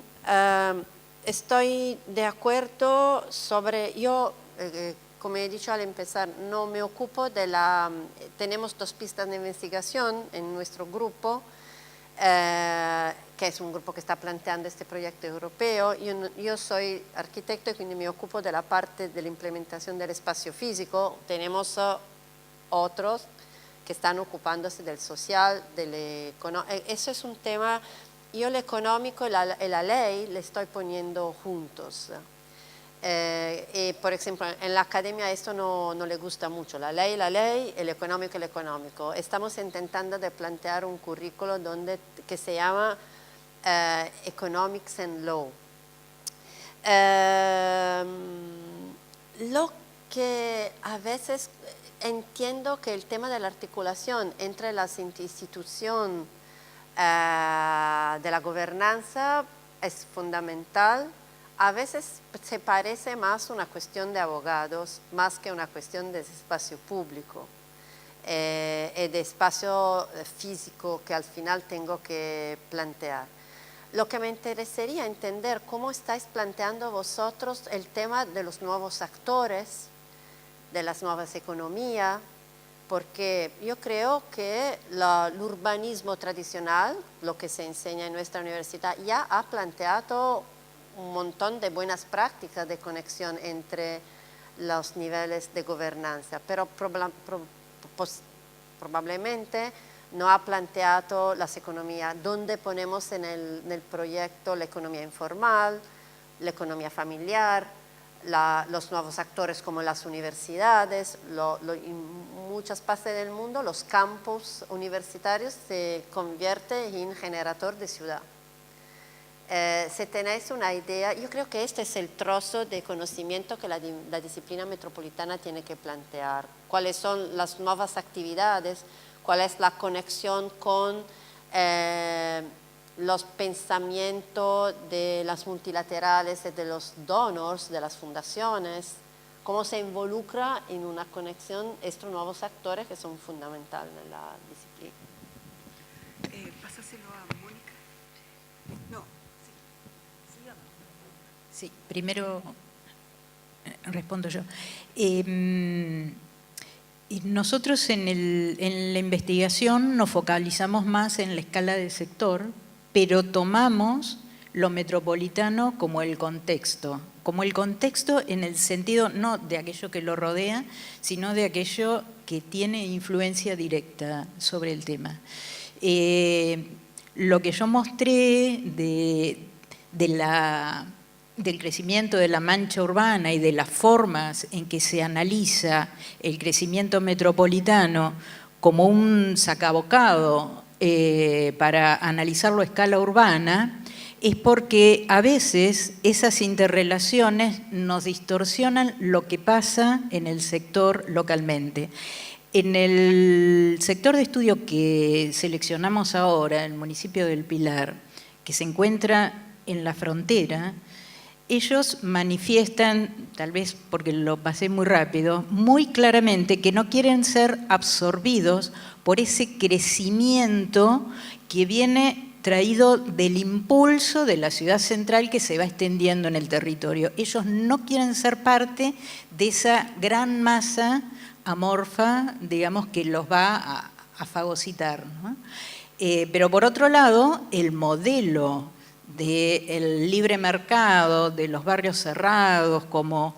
[SPEAKER 2] estoy de acuerdo sobre, yo, como he dicho al empezar, no me ocupo de tenemos 2 pistas de investigación en nuestro grupo, que es un grupo que está planteando este proyecto europeo. Yo soy arquitecto y me ocupo de la parte de la implementación del espacio físico. Tenemos otros que están ocupándose del social, del económico. Eso es un tema, yo lo económico y la ley le estoy poniendo juntos. Por ejemplo, en la academia esto no le gusta mucho, la ley, el económico, el económico. Estamos intentando de plantear un currículo que se llama Economics and Law. Lo que a veces entiendo que el tema de la articulación entre las instituciones de la gobernanza es fundamental a veces se parece más una cuestión de abogados, más que una cuestión de espacio público y de espacio físico que al final tengo que plantear. Lo que me interesaría entender cómo estáis planteando vosotros el tema de los nuevos actores, de las nuevas economías, porque yo creo que el urbanismo tradicional, lo que se enseña en nuestra universidad, ya ha planteado un montón de buenas prácticas de conexión entre los niveles de gobernanza, pero probablemente no ha planteado las economías, dónde ponemos en el proyecto la economía informal, la economía familiar, los nuevos actores como las universidades, en muchas partes del mundo los campus universitarios se convierten en generador de ciudad. Si tenéis una idea, yo creo que este es el trozo de conocimiento que la disciplina metropolitana tiene que plantear. ¿Cuáles son las nuevas actividades? ¿Cuál es la conexión con los pensamientos de las multilaterales y de los donors, de las fundaciones? ¿Cómo se involucra en una conexión estos nuevos actores que son fundamentales en la disciplina?
[SPEAKER 1] Pásaselo a Mónica. No, sí.
[SPEAKER 3] Sí, primero respondo yo. Y nosotros en la investigación nos focalizamos más en la escala de sector, pero tomamos lo metropolitano como el contexto en el sentido no de aquello que lo rodea, sino de aquello que tiene influencia directa sobre el tema. Lo que yo mostré del crecimiento de la mancha urbana y de las formas en que se analiza el crecimiento metropolitano como un sacabocado para analizarlo a escala urbana, es porque a veces esas interrelaciones nos distorsionan lo que pasa en el sector localmente. En el sector de estudio que seleccionamos ahora, el municipio del Pilar, que se encuentra en la frontera, ellos manifiestan, tal vez porque lo pasé muy rápido, muy claramente que no quieren ser absorbidos por ese crecimiento que viene traído del impulso de la ciudad central que se va extendiendo en el territorio. Ellos no quieren ser parte de esa gran masa amorfa, digamos, que los va a fagocitar, ¿no? Pero por otro lado, el modelo del libre mercado, de los barrios cerrados como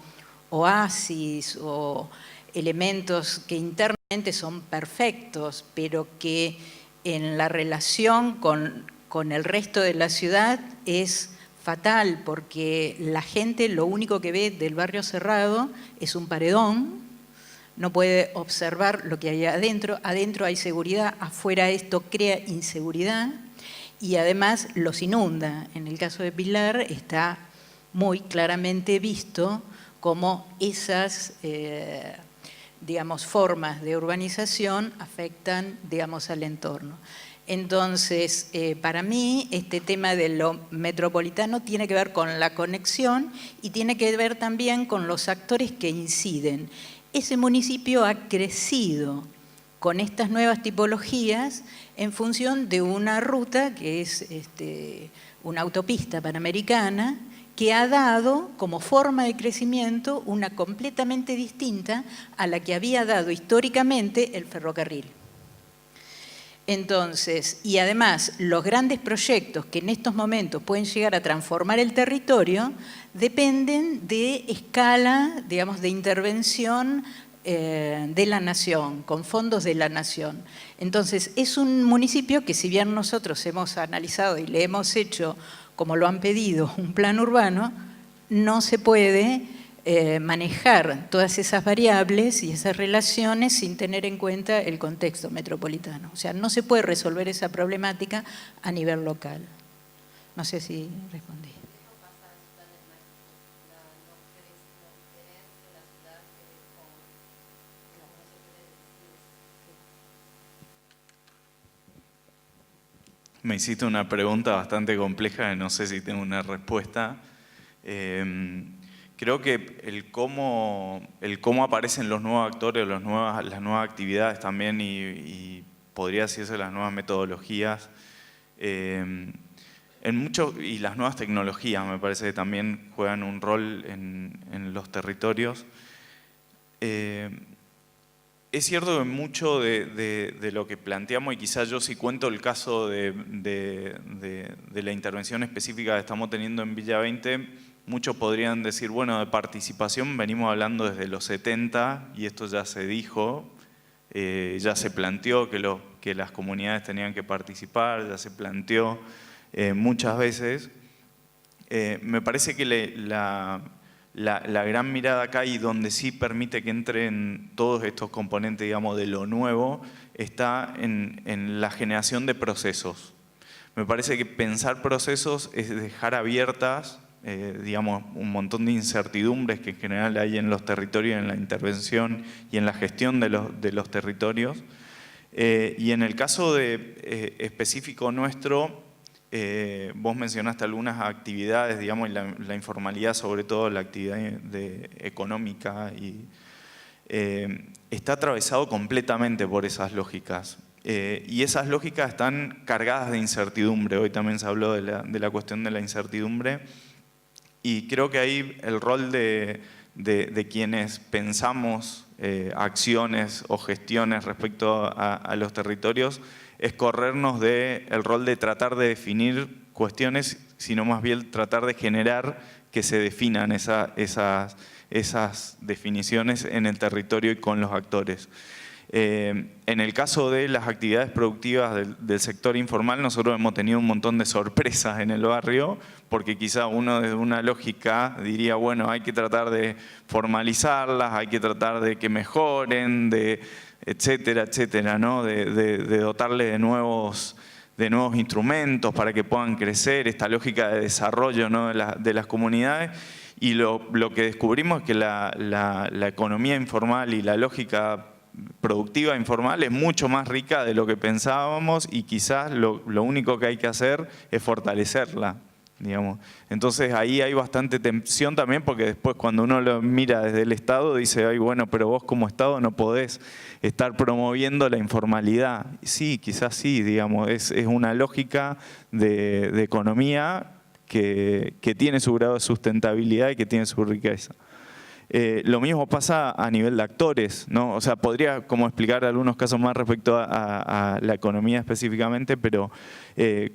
[SPEAKER 3] oasis o elementos que internamente son perfectos, pero que en la relación con el resto de la ciudad es fatal, porque la gente lo único que ve del barrio cerrado es un paredón, no puede observar lo que hay adentro. Adentro hay seguridad, afuera esto crea inseguridad y además los inunda. En el caso de Pilar está muy claramente visto cómo esas digamos, formas de urbanización afectan, digamos, al entorno. Entonces, para mí, este tema de lo metropolitano tiene que ver con la conexión y tiene que ver también con los actores que inciden. Ese municipio ha crecido con estas nuevas tipologías en función de una ruta que es una autopista panamericana que ha dado como forma de crecimiento una completamente distinta a la que había dado históricamente el ferrocarril. Entonces, y además, los grandes proyectos que en estos momentos pueden llegar a transformar el territorio dependen de escala, digamos, de intervención de la nación, con fondos de la nación. Entonces, es un municipio que si bien nosotros hemos analizado y le hemos hecho, como lo han pedido, un plan urbano, no se puede manejar todas esas variables y esas relaciones sin tener en cuenta el contexto metropolitano. O sea, no se puede resolver esa problemática a nivel local. No sé si respondí.
[SPEAKER 6] Me hiciste una pregunta bastante compleja que no sé si tengo una respuesta. Creo que el cómo aparecen los nuevos actores, las nuevas actividades también y podría decirse las nuevas metodologías, y las nuevas tecnologías me parece que también juegan un rol en los territorios. Es cierto que mucho de lo que planteamos, y quizás yo sí cuento el caso de la intervención específica que estamos teniendo en Villa 20, muchos podrían decir, bueno, de participación venimos hablando desde los 70 y esto ya se dijo, ya se planteó que las comunidades tenían que participar, ya se planteó muchas veces. Me parece que la gran mirada acá y donde sí permite que entren todos estos componentes, digamos, de lo nuevo, está en la generación de procesos. Me parece que pensar procesos es dejar abiertas, digamos, un montón de incertidumbres que en general hay en los territorios, en la intervención y en la gestión de los territorios. Y en el caso específico nuestro, vos mencionaste algunas actividades, digamos, y la informalidad, sobre todo la actividad económica, y está atravesado completamente por esas lógicas. Y esas lógicas están cargadas de incertidumbre. Hoy también se habló de la cuestión de la incertidumbre. Y creo que ahí el rol de quienes pensamos acciones o gestiones respecto a los territorios es corrernos del rol de tratar de definir cuestiones, sino más bien tratar de generar que se definan esas definiciones en el territorio y con los actores. En el caso de las actividades productivas del sector informal, nosotros hemos tenido un montón de sorpresas en el barrio, porque quizá uno desde una lógica diría, bueno, hay que tratar de formalizarlas, hay que tratar de que mejoren, etcétera, etcétera, ¿no? de dotarle de nuevos instrumentos para que puedan crecer, esta lógica de desarrollo, ¿no? de las comunidades. Y lo que descubrimos es que la economía informal y la lógica productiva informal es mucho más rica de lo que pensábamos y quizás lo único que hay que hacer es fortalecerla, digamos. Entonces ahí hay bastante tensión también, porque después cuando uno lo mira desde el Estado dice, ay, bueno, pero vos como Estado no podés estar promoviendo la informalidad. Sí, quizás sí, digamos, es una lógica de economía que tiene su grado de sustentabilidad y que tiene su riqueza. Lo mismo pasa a nivel de actores, ¿no? O sea, podría como explicar algunos casos más respecto a la economía específicamente, pero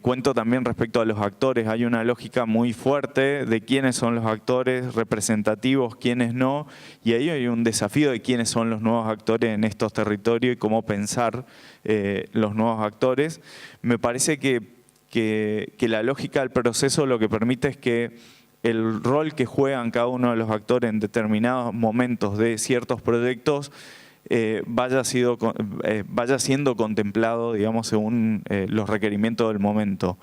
[SPEAKER 6] cuento también respecto a los actores. Hay una lógica muy fuerte de quiénes son los actores representativos, quiénes no, y ahí hay un desafío de quiénes son los nuevos actores en estos territorios y cómo pensar los nuevos actores. Me parece que la lógica del proceso lo que permite es que el rol que juegan cada uno de los actores en determinados momentos de ciertos proyectos vaya siendo contemplado, digamos, según los requerimientos del momento.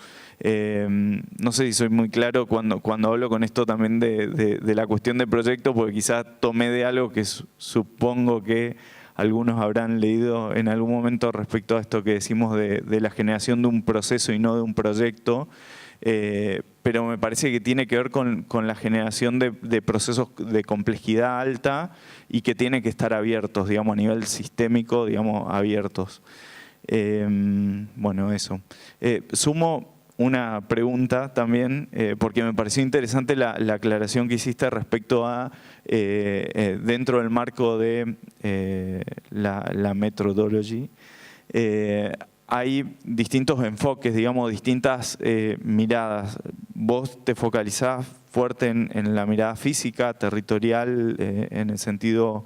[SPEAKER 6] No sé si soy muy claro cuando hablo con esto también de la cuestión de proyecto, porque quizás tomé de algo que supongo que algunos habrán leído en algún momento respecto a esto que decimos de la generación de un proceso y no de un proyecto. Pero me parece que tiene que ver con la generación de procesos de complejidad alta y que tiene que estar abiertos, digamos, a nivel sistémico, digamos, abiertos. Bueno, eso. Sumo una pregunta también, porque me pareció interesante la aclaración que hiciste respecto a, dentro del marco de la methodology, hay distintos enfoques, digamos, distintas miradas. Vos te focalizás fuerte en la mirada física, territorial, en el sentido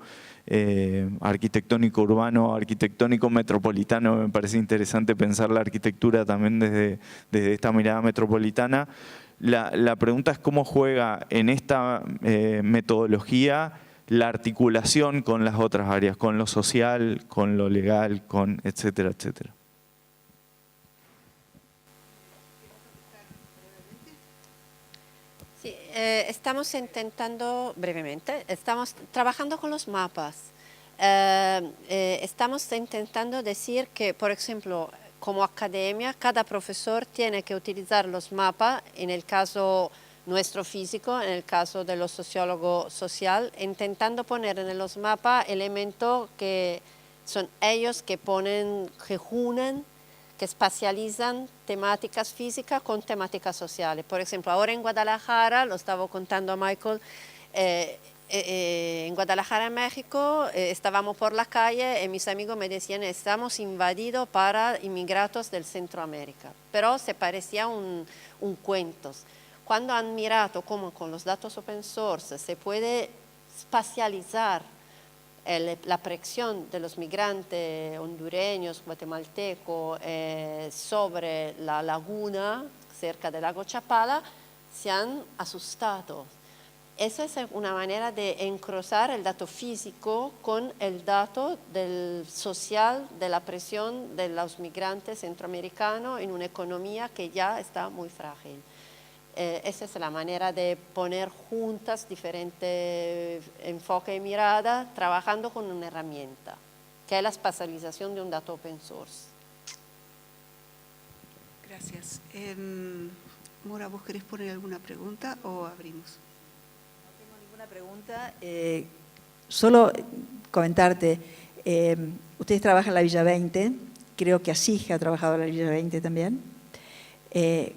[SPEAKER 6] arquitectónico urbano, arquitectónico metropolitano. Me parece interesante pensar la arquitectura también desde esta mirada metropolitana. La pregunta es cómo juega en esta metodología la articulación con las otras áreas, con lo social, con lo legal, con etcétera, etcétera.
[SPEAKER 2] Sí, estamos intentando, brevemente, estamos trabajando con los mapas. Estamos intentando decir que, por ejemplo, como academia, cada profesor tiene que utilizar los mapas, en el caso nuestro físico, en el caso de los sociólogos social, intentando poner en los mapas elementos que son ellos que ponen, que unen, que espacializan temáticas físicas con temáticas sociales. Por ejemplo, ahora en Guadalajara, lo estaba contando a Michael, en Guadalajara, en México, estábamos por la calle y mis amigos me decían, estamos invadidos para inmigrantes del Centroamérica, pero se parecía un cuento. Cuando han mirado cómo con los datos open source se puede espacializar la presión de los migrantes hondureños, guatemaltecos sobre la laguna cerca del lago Chapala, se han asustado. Esa es una manera de encauzar el dato físico con el dato del social, de la presión de los migrantes centroamericanos en una economía que ya está muy frágil. Esa es la manera de poner juntas diferentes enfoques y miradas, trabajando con una herramienta, que es la espacialización de un dato open source.
[SPEAKER 1] Gracias. Mora, ¿vos querés poner alguna pregunta o abrimos?
[SPEAKER 4] No tengo ninguna pregunta. Solo comentarte, ustedes trabajan en la Villa 20, creo que ASIG ha trabajado en la Villa 20 también.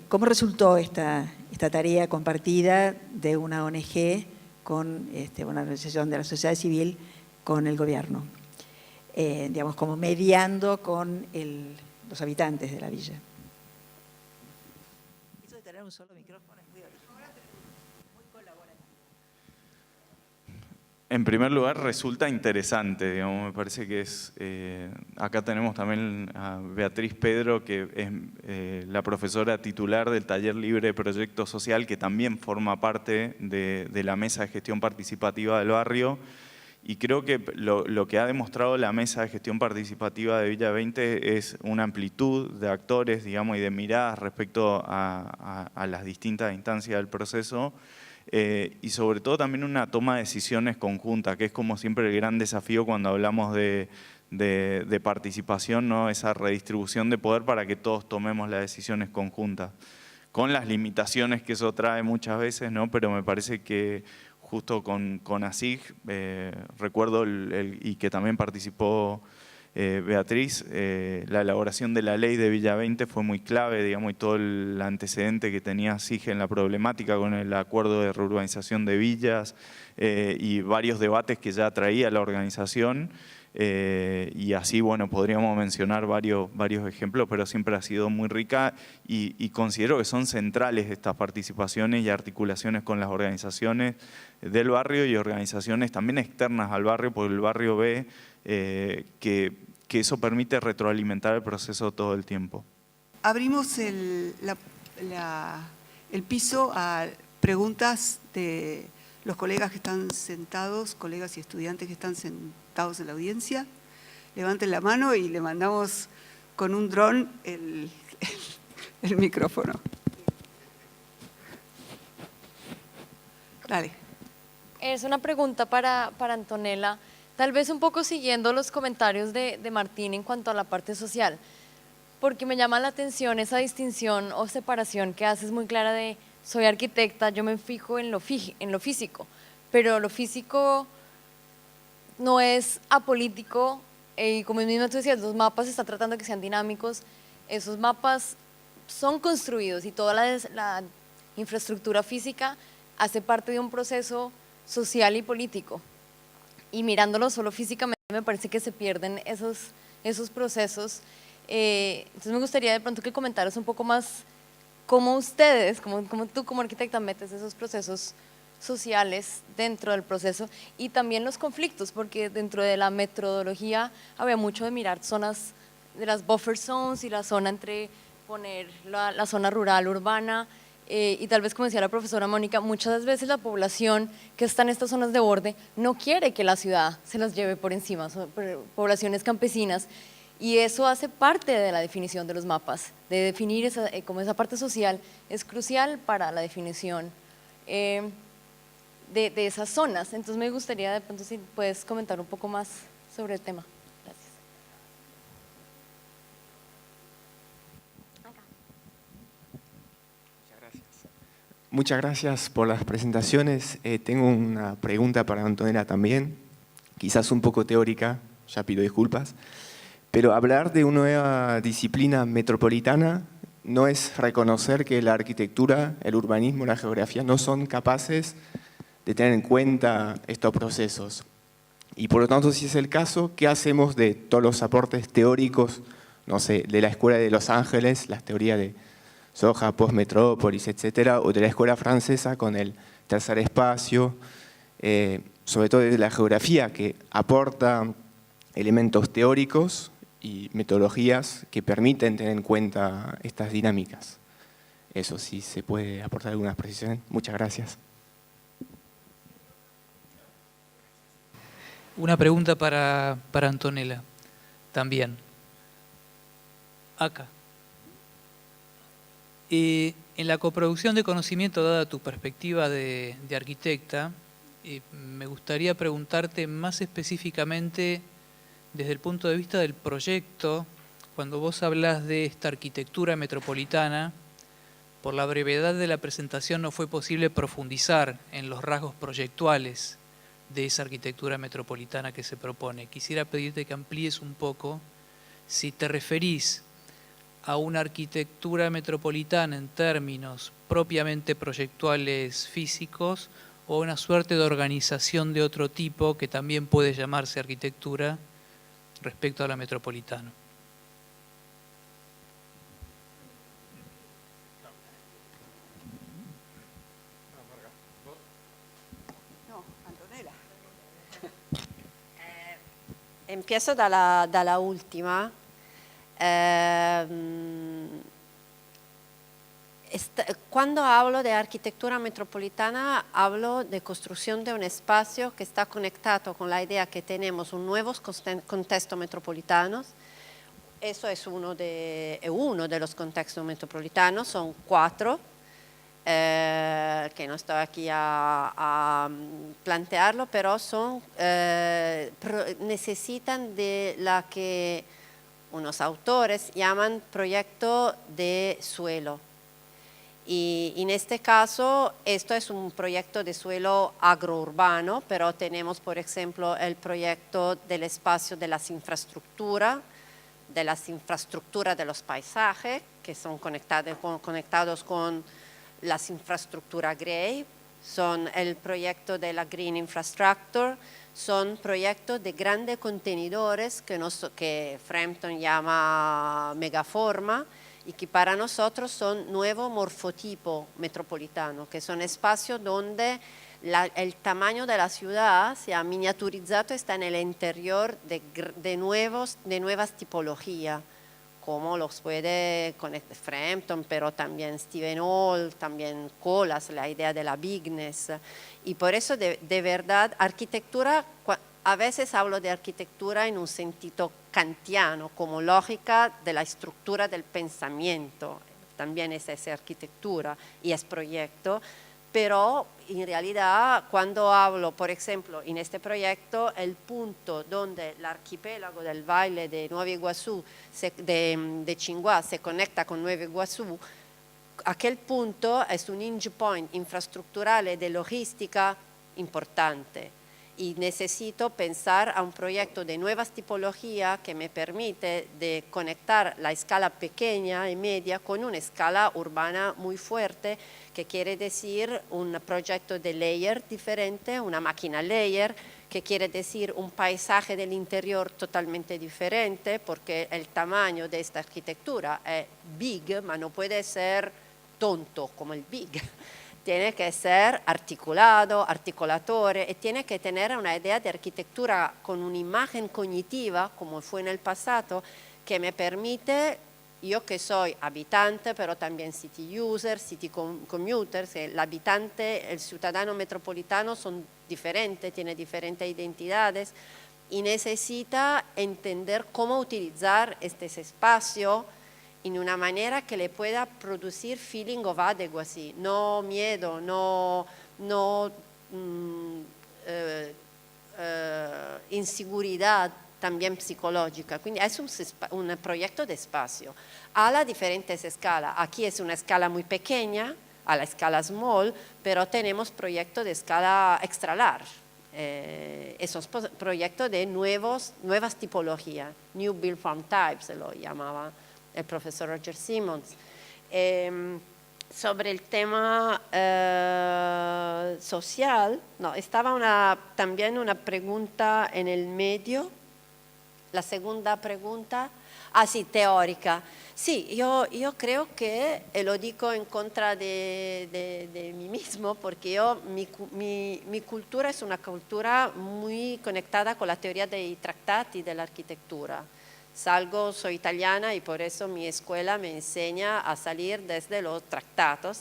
[SPEAKER 4] ¿Cómo resultó esta tarea compartida de una ONG con una organización de la sociedad civil con el gobierno? Digamos, como mediando con los habitantes de la villa. Eso de tener un solo micrófono es muy original, muy colaborativo.
[SPEAKER 6] En primer lugar, resulta interesante, digamos, me parece que es... acá tenemos también a Beatriz Pedro, que es la profesora titular del Taller Libre de Proyecto Social, que también forma parte de la Mesa de Gestión Participativa del barrio. Y creo que lo que ha demostrado la Mesa de Gestión Participativa de Villa 20 es una amplitud de actores, digamos, y de miradas respecto a las distintas instancias del proceso. Y sobre todo también una toma de decisiones conjunta, que es como siempre el gran desafío cuando hablamos de participación, ¿no? Esa redistribución de poder para que todos tomemos las decisiones conjuntas, con las limitaciones que eso trae muchas veces, ¿no? Pero me parece que justo con ASIG, recuerdo y que también participó Beatriz, la elaboración de la ley de Villa 20 fue muy clave, digamos, y todo el antecedente que tenía SIG en la problemática con el acuerdo de reurbanización de villas y varios debates que ya traía la organización. Y así, bueno, podríamos mencionar varios ejemplos, pero siempre ha sido muy rica y considero que son centrales estas participaciones y articulaciones con las organizaciones del barrio y organizaciones también externas al barrio, porque el barrio ve que eso permite retroalimentar el proceso todo el tiempo.
[SPEAKER 1] Abrimos el piso a preguntas de los colegas que están sentados, colegas y estudiantes que están sentados en la audiencia. Levanten la mano y le mandamos con un dron el micrófono. Dale.
[SPEAKER 7] Es una pregunta para Antonella, tal vez un poco siguiendo los comentarios de Martín en cuanto a la parte social, porque me llama la atención esa distinción o separación que haces muy clara de soy arquitecta, yo me fijo en lo físico, pero lo físico no es apolítico y como mismo tú decías, los mapas se están tratando de que sean dinámicos, esos mapas son construidos y toda la infraestructura física hace parte de un proceso social y político. Y mirándolo solo físicamente me parece que se pierden esos procesos. Entonces me gustaría de pronto que comentaras un poco más cómo ustedes, como tú como arquitecta metes esos procesos sociales dentro del proceso y también los conflictos, porque dentro de la metodología había mucho de mirar zonas de las buffer zones y la zona entre poner la zona rural, urbana, y tal vez como decía la profesora Mónica, muchas veces la población que está en estas zonas de borde no quiere que la ciudad se las lleve por encima, son poblaciones campesinas, y eso hace parte de la definición de los mapas, de definir como esa parte social es crucial para la definición de esas zonas. Entonces me gustaría de pronto si puedes comentar un poco más sobre el tema. Gracias.
[SPEAKER 8] Muchas gracias. Muchas gracias por las presentaciones. Tengo una pregunta para Antonella también, quizás un poco teórica, ya pido disculpas, pero hablar de una nueva disciplina metropolitana no es reconocer que la arquitectura, el urbanismo, la geografía no son capaces de tener en cuenta estos procesos. Y por lo tanto, si es el caso, ¿qué hacemos de todos los aportes teóricos, no sé, de la Escuela de Los Ángeles, las teorías de Soja, Postmetrópolis, etcétera, o de la escuela francesa con el tercer espacio, sobre todo de la geografía, que aporta elementos teóricos y metodologías que permiten tener en cuenta estas dinámicas? Eso, sí se puede aportar algunas precisiones. Muchas gracias.
[SPEAKER 9] Una pregunta para Antonella también. Acá. En la coproducción de conocimiento, dada tu perspectiva de arquitecta, me gustaría preguntarte más específicamente desde el punto de vista del proyecto, cuando vos hablas de esta arquitectura metropolitana, por la brevedad de la presentación no fue posible profundizar en los rasgos proyectuales de esa arquitectura metropolitana que se propone. Quisiera pedirte que amplíes un poco si te referís a una arquitectura metropolitana en términos propiamente proyectuales físicos o una suerte de organización de otro tipo que también puede llamarse arquitectura respecto a la metropolitana.
[SPEAKER 1] No, Antonella.
[SPEAKER 2] Empiezo dalla ultima. Cuando hablo de arquitectura metropolitana, hablo de construcción de un espacio que está conectado con la idea que tenemos un nuevo contexto metropolitano. Eso es uno de los contextos metropolitanos, son 4, que no estoy aquí a plantearlo, pero son, necesitan de la que unos autores llaman proyecto de suelo. Y en este caso, esto es un proyecto de suelo agrourbano, pero tenemos, por ejemplo, el proyecto del espacio de las infraestructuras, de los paisajes, que son conectados con las infraestructuras grey, son el proyecto de la Green Infrastructure, son proyectos de grandes contenedores que Frampton llama megaforma, y que para nosotros son nuevo morfotipo metropolitano, que son espacios donde el tamaño de la ciudad se ha miniaturizado, está en el interior de nuevas tipologías, como los puede conectar Frampton, pero también Stephen Hall, también Colas, la idea de la bigness. Y por eso, de verdad, arquitectura, a veces hablo de arquitectura en un sentido kantiano, como lógica de la estructura del pensamiento. También es esa arquitectura y es proyecto, pero en realidad cuando hablo, por ejemplo, en este proyecto, el punto donde el archipiélago del Valle de Nueva Iguazú, de Chinguá, se conecta con Nueva Iguazú, aquel punto es un hinge point infraestructural y de logística importante. Y necesito pensar a un proyecto de nuevas tipologías que me permite de conectar la escala pequeña y media con una escala urbana muy fuerte, que quiere decir un proyecto de layer diferente, una máquina layer, que quiere decir un paisaje del interior totalmente diferente, porque el tamaño de esta arquitectura es big, pero no puede ser tonto como el big. Tiene que ser articulado, articulatore, y tiene que tener una idea de arquitectura con una imagen cognitiva, como fue en el pasado, que me permite, yo que soy habitante, pero también city user, city commuter, el habitante, el ciudadano metropolitano son diferentes, tiene diferentes identidades, y necesita entender cómo utilizar este espacio en una manera que le pueda producir feeling of adequacy, no miedo, no inseguridad también psicológica. Quindi es un proyecto de espacio a las diferentes escalas. Aquí es una escala muy pequeña, a la escala small, pero tenemos proyectos de escala extra large. Esos proyectos de nuevas tipologías, New Build Farm Types, se lo llamaba el profesor Roger Simmons. Sobre el tema social, no, estaba también una pregunta en el medio, la segunda pregunta, sí, teórica. Sí, yo creo que lo digo en contra de mí mismo, porque mi cultura es una cultura muy conectada con la teoría dei trattati de la arquitectura. Soy italiana y por eso mi escuela me enseña a salir desde los tratados.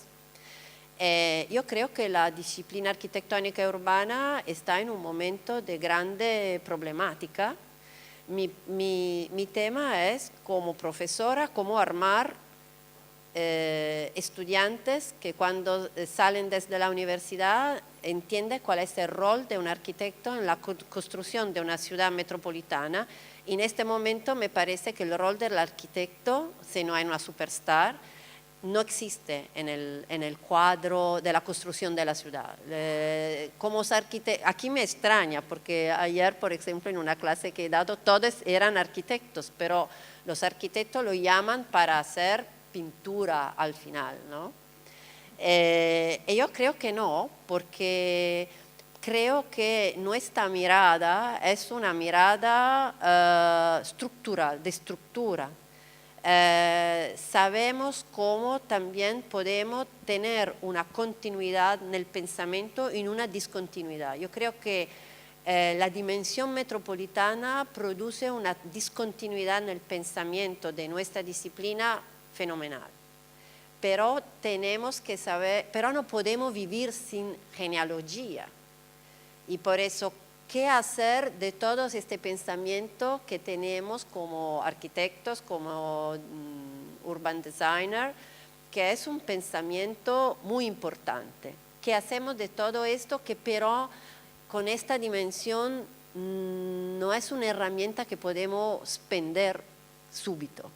[SPEAKER 2] Yo creo que la disciplina arquitectónica urbana está en un momento de grande problemática. Mi tema es, como profesora, cómo armar estudiantes que cuando salen desde la universidad entienden cuál es el rol de un arquitecto en la construcción de una ciudad metropolitana. Y en este momento me parece que el rol del arquitecto, si no hay una superstar, no existe en el cuadro de la construcción de la ciudad. Aquí me extraña, porque ayer, por ejemplo, en una clase que he dado, todos eran arquitectos, pero los arquitectos lo llaman para hacer pintura al final, ¿no? Y yo creo que no, porque creo que nuestra mirada es una mirada estructural, de estructura. Sabemos cómo también podemos tener una continuidad en el pensamiento y una discontinuidad. Yo creo que la dimensión metropolitana produce una discontinuidad en el pensamiento de nuestra disciplina fenomenal. Pero tenemos que saber, pero no podemos vivir sin genealogía. Y por eso, ¿qué hacer de todo este pensamiento que tenemos como arquitectos, como urban designer, que es un pensamiento muy importante? ¿Qué hacemos de todo esto que pero con esta dimensión no es una herramienta que podemos spender súbito?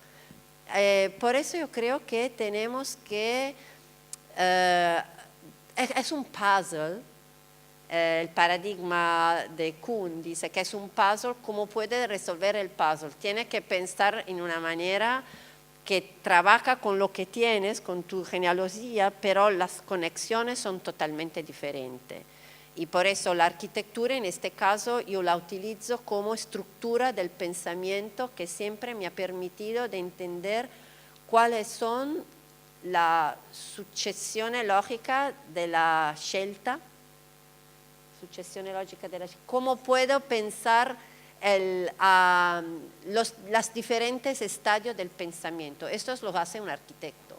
[SPEAKER 2] Por eso yo creo que tenemos que... es un puzzle. El paradigma de Kuhn dice que es un puzzle. ¿Cómo puede resolver el puzzle? Tiene que pensar en una manera que trabaja con lo que tienes, con tu genealogía, pero las conexiones son totalmente diferentes. Y por eso la arquitectura, en este caso, yo la utilizo como estructura del pensamiento que siempre me ha permitido de entender cuáles son la successione logica de la scelta, cómo puedo pensar los diferentes estadios del pensamiento. Esto lo hace un arquitecto,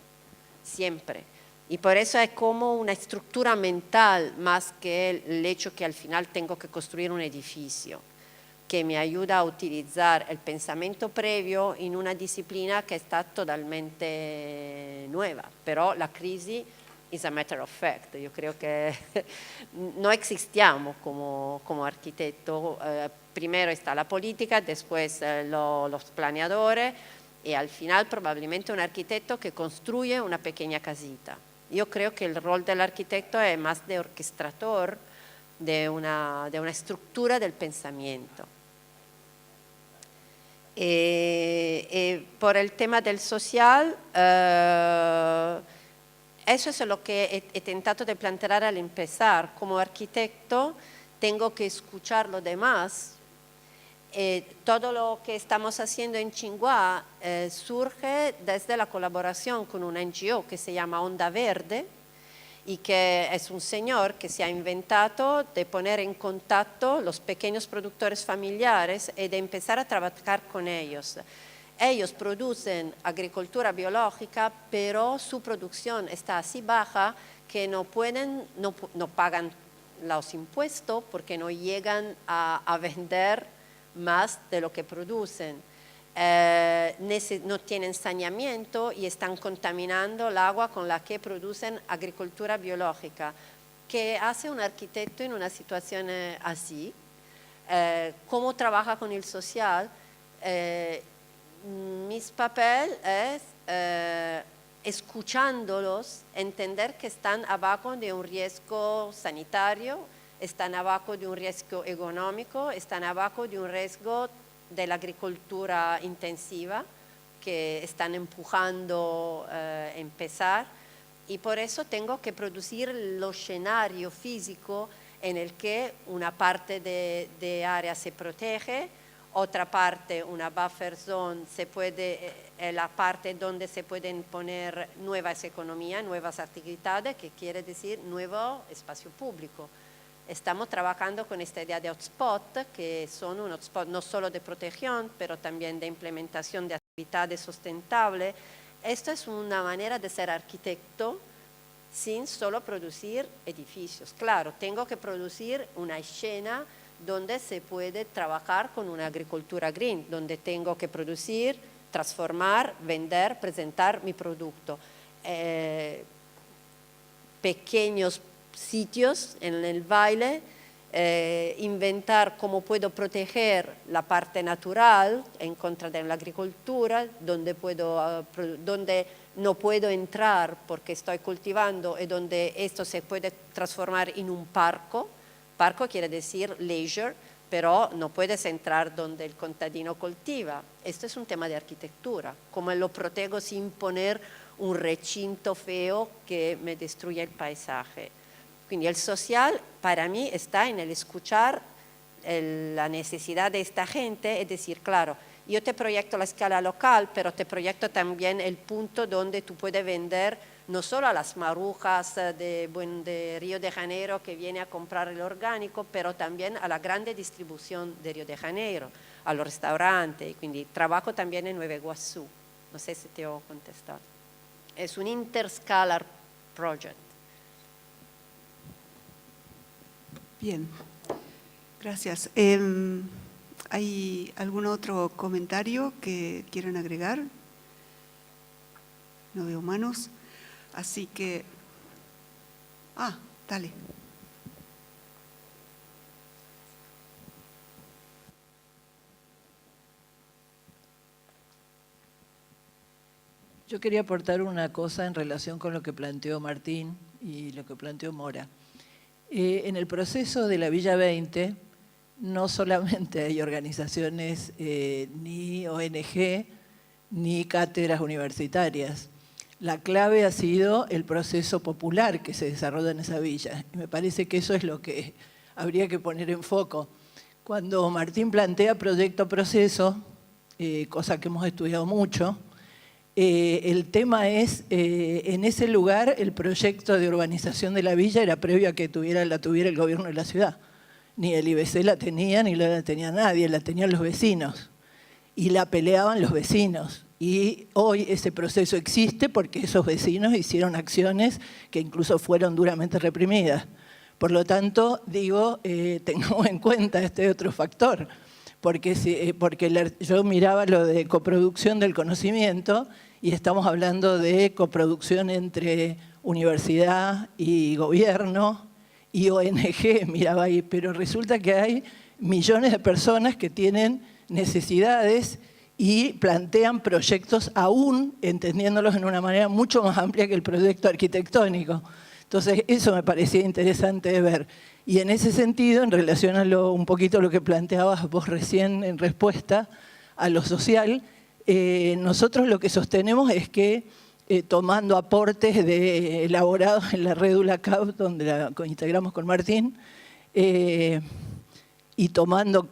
[SPEAKER 2] siempre. Y por eso es como una estructura mental más que el hecho que al final tengo que construir un edificio, que me ayuda a utilizar el pensamiento previo en una disciplina que está totalmente nueva. Pero la crisis is a matter of fact. Yo creo que no existiamo como arquitecto. Primero está la política, después los planeadores y al final probablemente un arquitecto que construye una pequeña casita. Yo creo que el rol del arquitecto es más de orquestador de una estructura del pensamiento. Por el tema del social, eso es lo que he tentado de plantear al empezar. Como arquitecto tengo que escuchar lo demás. Todo lo que estamos haciendo en Tsinghua surge desde la colaboración con una NGO que se llama Onda Verde y que es un señor que se ha inventado de poner en contacto los pequeños productores familiares y de empezar a trabajar con ellos. Ellos producen agricultura biológica, pero su producción está así baja que no pagan los impuestos porque no llegan a vender más de lo que producen. No tienen saneamiento y están contaminando el agua con la que producen agricultura biológica. ¿Qué hace un arquitecto en una situación así? ¿Cómo trabaja con el social? Mi papel es escuchándolos, entender que están abajo de un riesgo sanitario, están abajo de un riesgo económico, están abajo de un riesgo de la agricultura intensiva que están empujando a empezar, y por eso tengo que producir el escenario físico en el que una parte de área se protege, otra parte, una buffer zone, la parte donde se pueden poner nuevas economías, nuevas actividades, que quiere decir nuevo espacio público. Estamos trabajando con esta idea de hotspot, que son un hotspot no solo de protección, pero también de implementación de actividades sustentables. Esto es una manera de ser arquitecto sin solo producir edificios. Claro, tengo que producir una escena donde se puede trabajar con una agricultura green, donde tengo que producir, transformar, vender, presentar mi producto. Pequeños sitios en el valle, inventar cómo puedo proteger la parte natural en contra de la agricultura, donde no puedo entrar porque estoy cultivando, y donde esto se puede transformar en un parco. Parco quiere decir leisure, pero no puedes entrar donde el contadino cultiva. Esto es un tema de arquitectura, cómo lo protejo sin poner un recinto feo que me destruye el paisaje. Quindi el social para mí está en el escuchar la necesidad de esta gente, es decir, claro, yo te proyecto la escala local, pero te proyecto también el punto donde tú puedes vender no solo a las marujas de Río de Janeiro que viene a comprar el orgánico, pero también a la grande distribución de Río de Janeiro, a los restaurantes. Quindi trabajo también en Nueva Iguazú. No sé si te he contestado. Es un interscalar project.
[SPEAKER 1] Bien, gracias. ¿Hay algún otro comentario que quieran agregar? No veo manos, así que... dale.
[SPEAKER 10] Yo quería aportar una cosa en relación con lo que planteó Martín y lo que planteó Mora. En el proceso de la Villa 20, no solamente hay organizaciones ni ONG ni cátedras universitarias. La clave ha sido el proceso popular que se desarrolla en esa villa. Y me parece que eso es lo que habría que poner en foco. Cuando Martín plantea proyecto-proceso, cosa que hemos estudiado mucho, el tema es, en ese lugar el proyecto de urbanización de la villa era previo a que la tuviera el gobierno de la ciudad. Ni el IBC la tenía, ni la tenía nadie, la tenían los vecinos. Y la peleaban los vecinos. Y hoy ese proceso existe porque esos vecinos hicieron acciones que incluso fueron duramente reprimidas. Por lo tanto, digo, tengamos en cuenta este otro factor. Porque yo miraba lo de coproducción del conocimiento y estamos hablando de coproducción entre universidad y gobierno y ONG, miraba ahí, pero resulta que hay millones de personas que tienen necesidades y plantean proyectos aún entendiéndolos en una manera mucho más amplia que el proyecto arquitectónico. Entonces, eso me parecía interesante de ver. Y en ese sentido, en relación a un poquito lo que planteabas vos recién en respuesta a lo social, nosotros lo que sostenemos es que tomando aportes elaborados en la Rédula CAP, donde la integramos con Martín, y tomando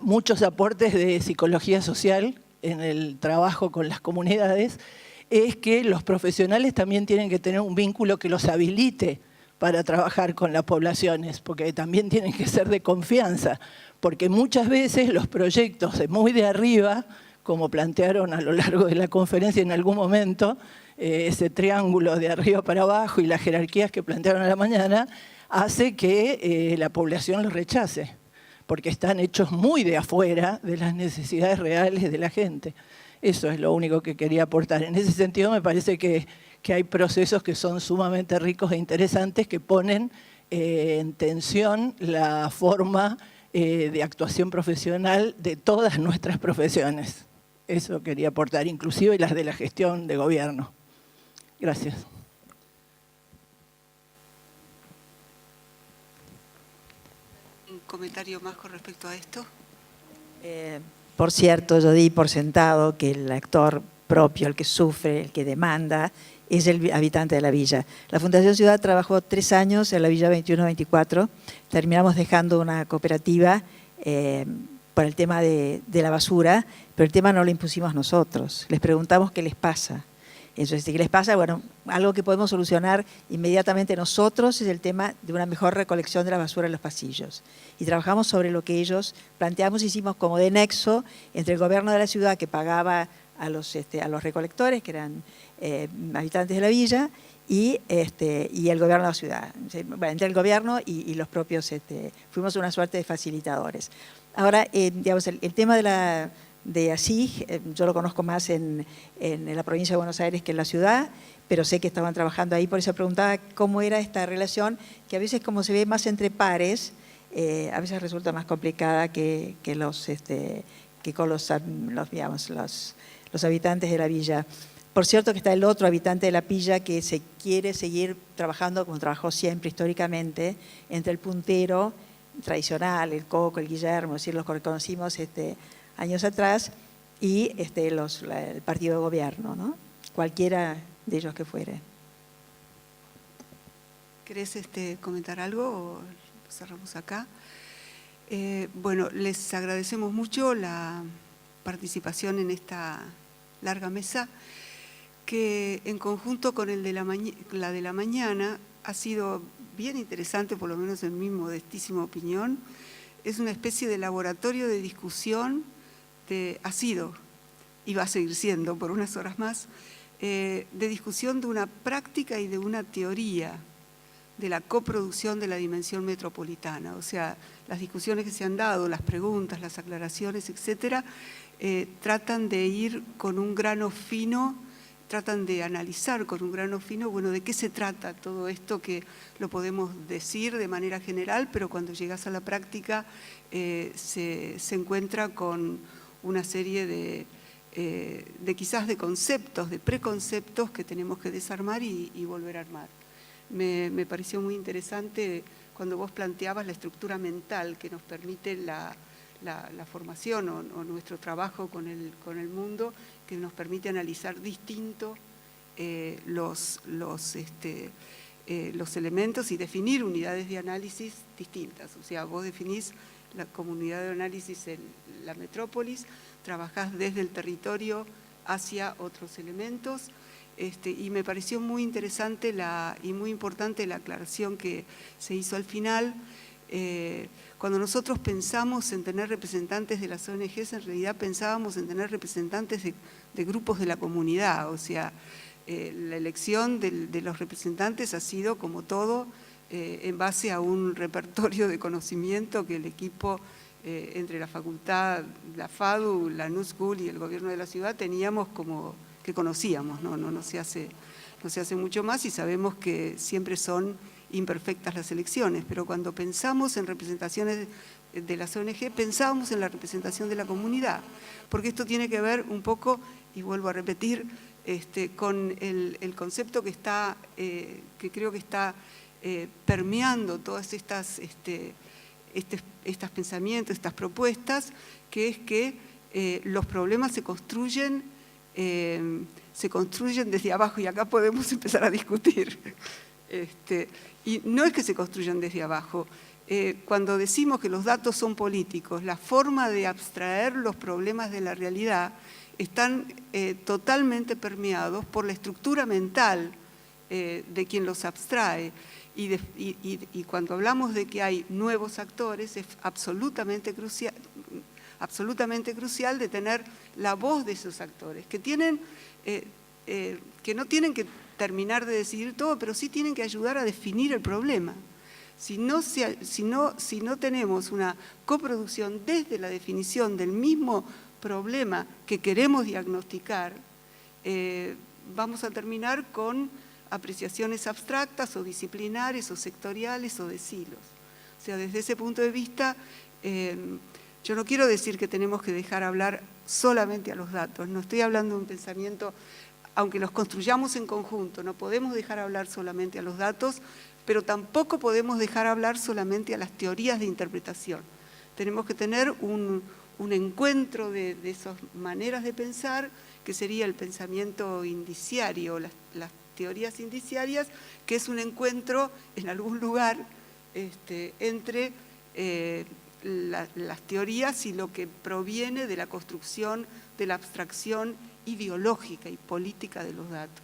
[SPEAKER 10] muchos aportes de psicología social en el trabajo con las comunidades, es que los profesionales también tienen que tener un vínculo que los habilite para trabajar con las poblaciones, porque también tienen que ser de confianza, porque muchas veces los proyectos muy de arriba, como plantearon a lo largo de la conferencia en algún momento, ese triángulo de arriba para abajo y las jerarquías que plantearon a la mañana, hace que la población los rechace, porque están hechos muy de afuera de las necesidades reales de la gente. Eso es lo único que quería aportar. En ese sentido me parece que hay procesos que son sumamente ricos e interesantes que ponen en tensión la forma de actuación profesional de todas nuestras profesiones. Eso quería aportar, inclusive las de la gestión de gobierno. Gracias.
[SPEAKER 1] ¿Un comentario más con respecto a esto?
[SPEAKER 4] Por cierto, yo di por sentado que el actor propio, el que sufre, el que demanda, es el habitante de la villa. La Fundación Ciudad trabajó 3 años en la Villa 21-24, terminamos dejando una cooperativa por el tema de la basura, pero el tema no lo impusimos nosotros, les preguntamos qué les pasa. Entonces, ¿qué les pasa? Bueno, algo que podemos solucionar inmediatamente nosotros es el tema de una mejor recolección de la basura en los pasillos. Y trabajamos sobre lo que ellos planteamos, hicimos como de nexo entre el gobierno de la ciudad que pagaba a los recolectores, que eran habitantes de la villa, y el gobierno de la ciudad. Bueno, entre el gobierno y los propios, fuimos una suerte de facilitadores. Ahora, digamos, el tema de ASIG, yo lo conozco más en la provincia de Buenos Aires que en la ciudad, pero sé que estaban trabajando ahí, por eso preguntaba cómo era esta relación, que a veces como se ve más entre pares, a veces resulta más complicada que con los habitantes de la villa. Por cierto que está el otro habitante de la villa que se quiere seguir trabajando como trabajó siempre históricamente, entre el puntero tradicional, el Coco, el Guillermo, es decir, los que conocimos años atrás, y el partido de gobierno, ¿no? Cualquiera de ellos que fuere.
[SPEAKER 1] ¿Querés comentar algo o lo cerramos acá? Bueno, les agradecemos mucho la participación en esta larga mesa, que en conjunto con la de la mañana ha sido bien interesante, por lo menos en mi modestísima opinión. Es una especie de laboratorio de discusión, ha sido y va a seguir siendo por unas horas más, de discusión de una práctica y de una teoría de la coproducción de la dimensión metropolitana. O sea, las discusiones que se han dado, las preguntas, las aclaraciones, etcétera, tratan de ir con un grano fino, tratan de analizar con un grano fino, bueno, de qué se trata todo esto, que lo podemos decir de manera general, pero cuando llegas a la práctica se encuentra con una serie de quizás de conceptos, de preconceptos que tenemos que desarmar y volver a armar. Me pareció muy interesante cuando vos planteabas la estructura mental que nos permite la formación o nuestro trabajo con el mundo, que nos permite analizar distinto los elementos y definir unidades de análisis distintas. O sea, vos definís la comunidad de análisis en la metrópolis, trabajás desde el territorio hacia otros elementos, y me pareció muy interesante y muy importante la aclaración que se hizo al final. Cuando nosotros pensamos en tener representantes de las ONGs, en realidad pensábamos en tener representantes de grupos de la comunidad, o sea, la elección de los representantes ha sido, como todo, en base a un repertorio de conocimiento que el equipo entre la facultad, la FADU, la NUSCUL y el gobierno de la ciudad teníamos como que conocíamos, no se hace mucho más, y sabemos que siempre son imperfectas las elecciones, pero cuando pensamos en representaciones de las ONG, pensábamos en la representación de la comunidad, porque esto tiene que ver un poco, y vuelvo a repetir, con el concepto que creo que está permeando todas estas pensamientos, estas propuestas, que es que los problemas se construyen desde abajo, y acá podemos empezar a discutir. Y no es que se construyan desde abajo. Cuando decimos que los datos son políticos, la forma de abstraer los problemas de la realidad están totalmente permeados por la estructura mental de quien los abstrae. Y cuando hablamos de que hay nuevos actores, es absolutamente crucial de tener la voz de esos actores, que no tienen que terminar de decidir todo, pero sí tienen que ayudar a definir el problema. Si no tenemos una coproducción desde la definición del mismo problema que queremos diagnosticar, vamos a terminar con apreciaciones abstractas o disciplinares o sectoriales o de silos. O sea, desde ese punto de vista, yo no quiero decir que tenemos que dejar hablar solamente a los datos, no estoy hablando de un pensamiento aunque los construyamos en conjunto, no podemos dejar hablar solamente a los datos, pero tampoco podemos dejar hablar solamente a las teorías de interpretación. Tenemos que tener un encuentro de esas maneras de pensar, que sería el pensamiento indiciario, las teorías indiciarias, que es un encuentro en algún lugar entre las teorías y lo que proviene de la construcción, de la abstracción ideológica y política de los datos.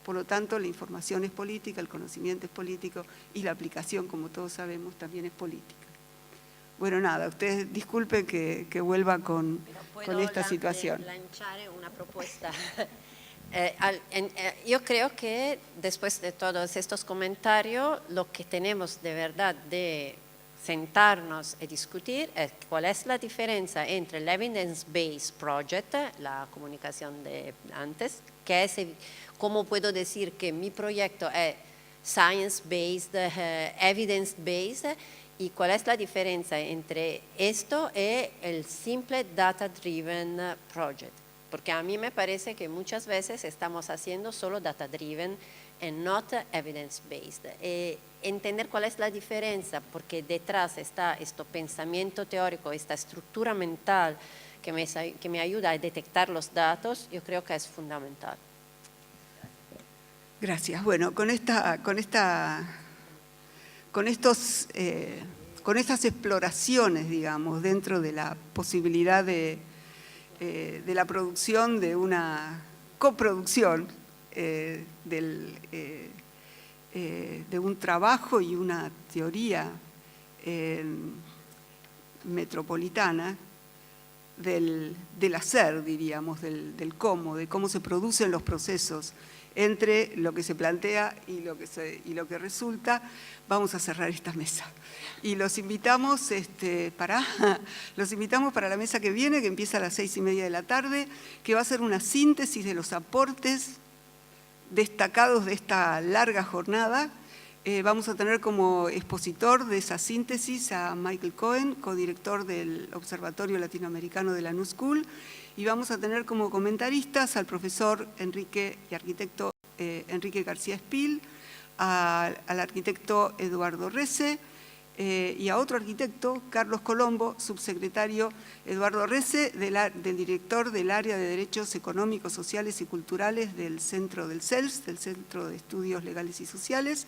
[SPEAKER 1] Por lo tanto, la información es política, el conocimiento es político y la aplicación, como todos sabemos, también es política. Bueno, nada, ustedes disculpen que vuelva con esta situación.
[SPEAKER 2] Lanzar una propuesta. Yo creo que después de todos estos comentarios, lo que tenemos de verdad de sentarnos y discutir es cuál es la diferencia entre el Evidence-Based Project, la comunicación de antes, que es cómo puedo decir que mi proyecto es Science-Based, Evidence-Based, y cuál es la diferencia entre esto y el simple Data-Driven Project. Porque a mí me parece que muchas veces estamos haciendo solo data-driven y no evidence-based. Entender cuál es la diferencia, porque detrás está este pensamiento teórico, esta estructura mental que me ayuda a detectar los datos, yo creo que es fundamental.
[SPEAKER 1] Gracias. Bueno, con estas exploraciones, digamos, dentro de la posibilidad de la producción de una coproducción de un trabajo y una teoría metropolitana del hacer, diríamos, del cómo, de cómo se producen los procesos entre lo que se plantea y lo que resulta. Vamos a cerrar esta mesa. Y los invitamos, para la mesa que viene, que empieza a las 6:30 de la tarde, que va a ser una síntesis de los aportes destacados de esta larga jornada. Vamos a tener como expositor de esa síntesis a Michael Cohen, codirector del Observatorio Latinoamericano de la New School, y vamos a tener como comentaristas al profesor arquitecto Enrique García Espil, al arquitecto Eduardo Rece y a otro arquitecto, Carlos Colombo, subsecretario Eduardo Rece, del director del área de Derechos Económicos, Sociales y Culturales del Centro del CELS, del Centro de Estudios Legales y Sociales,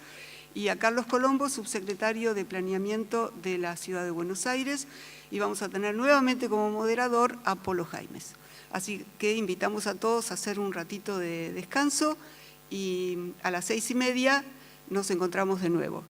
[SPEAKER 1] y a Carlos Colombo, subsecretario de Planeamiento de la Ciudad de Buenos Aires, y vamos a tener nuevamente como moderador a Polo Jaimes. Así que invitamos a todos a hacer un ratito de descanso y a las 6:30 nos encontramos de nuevo.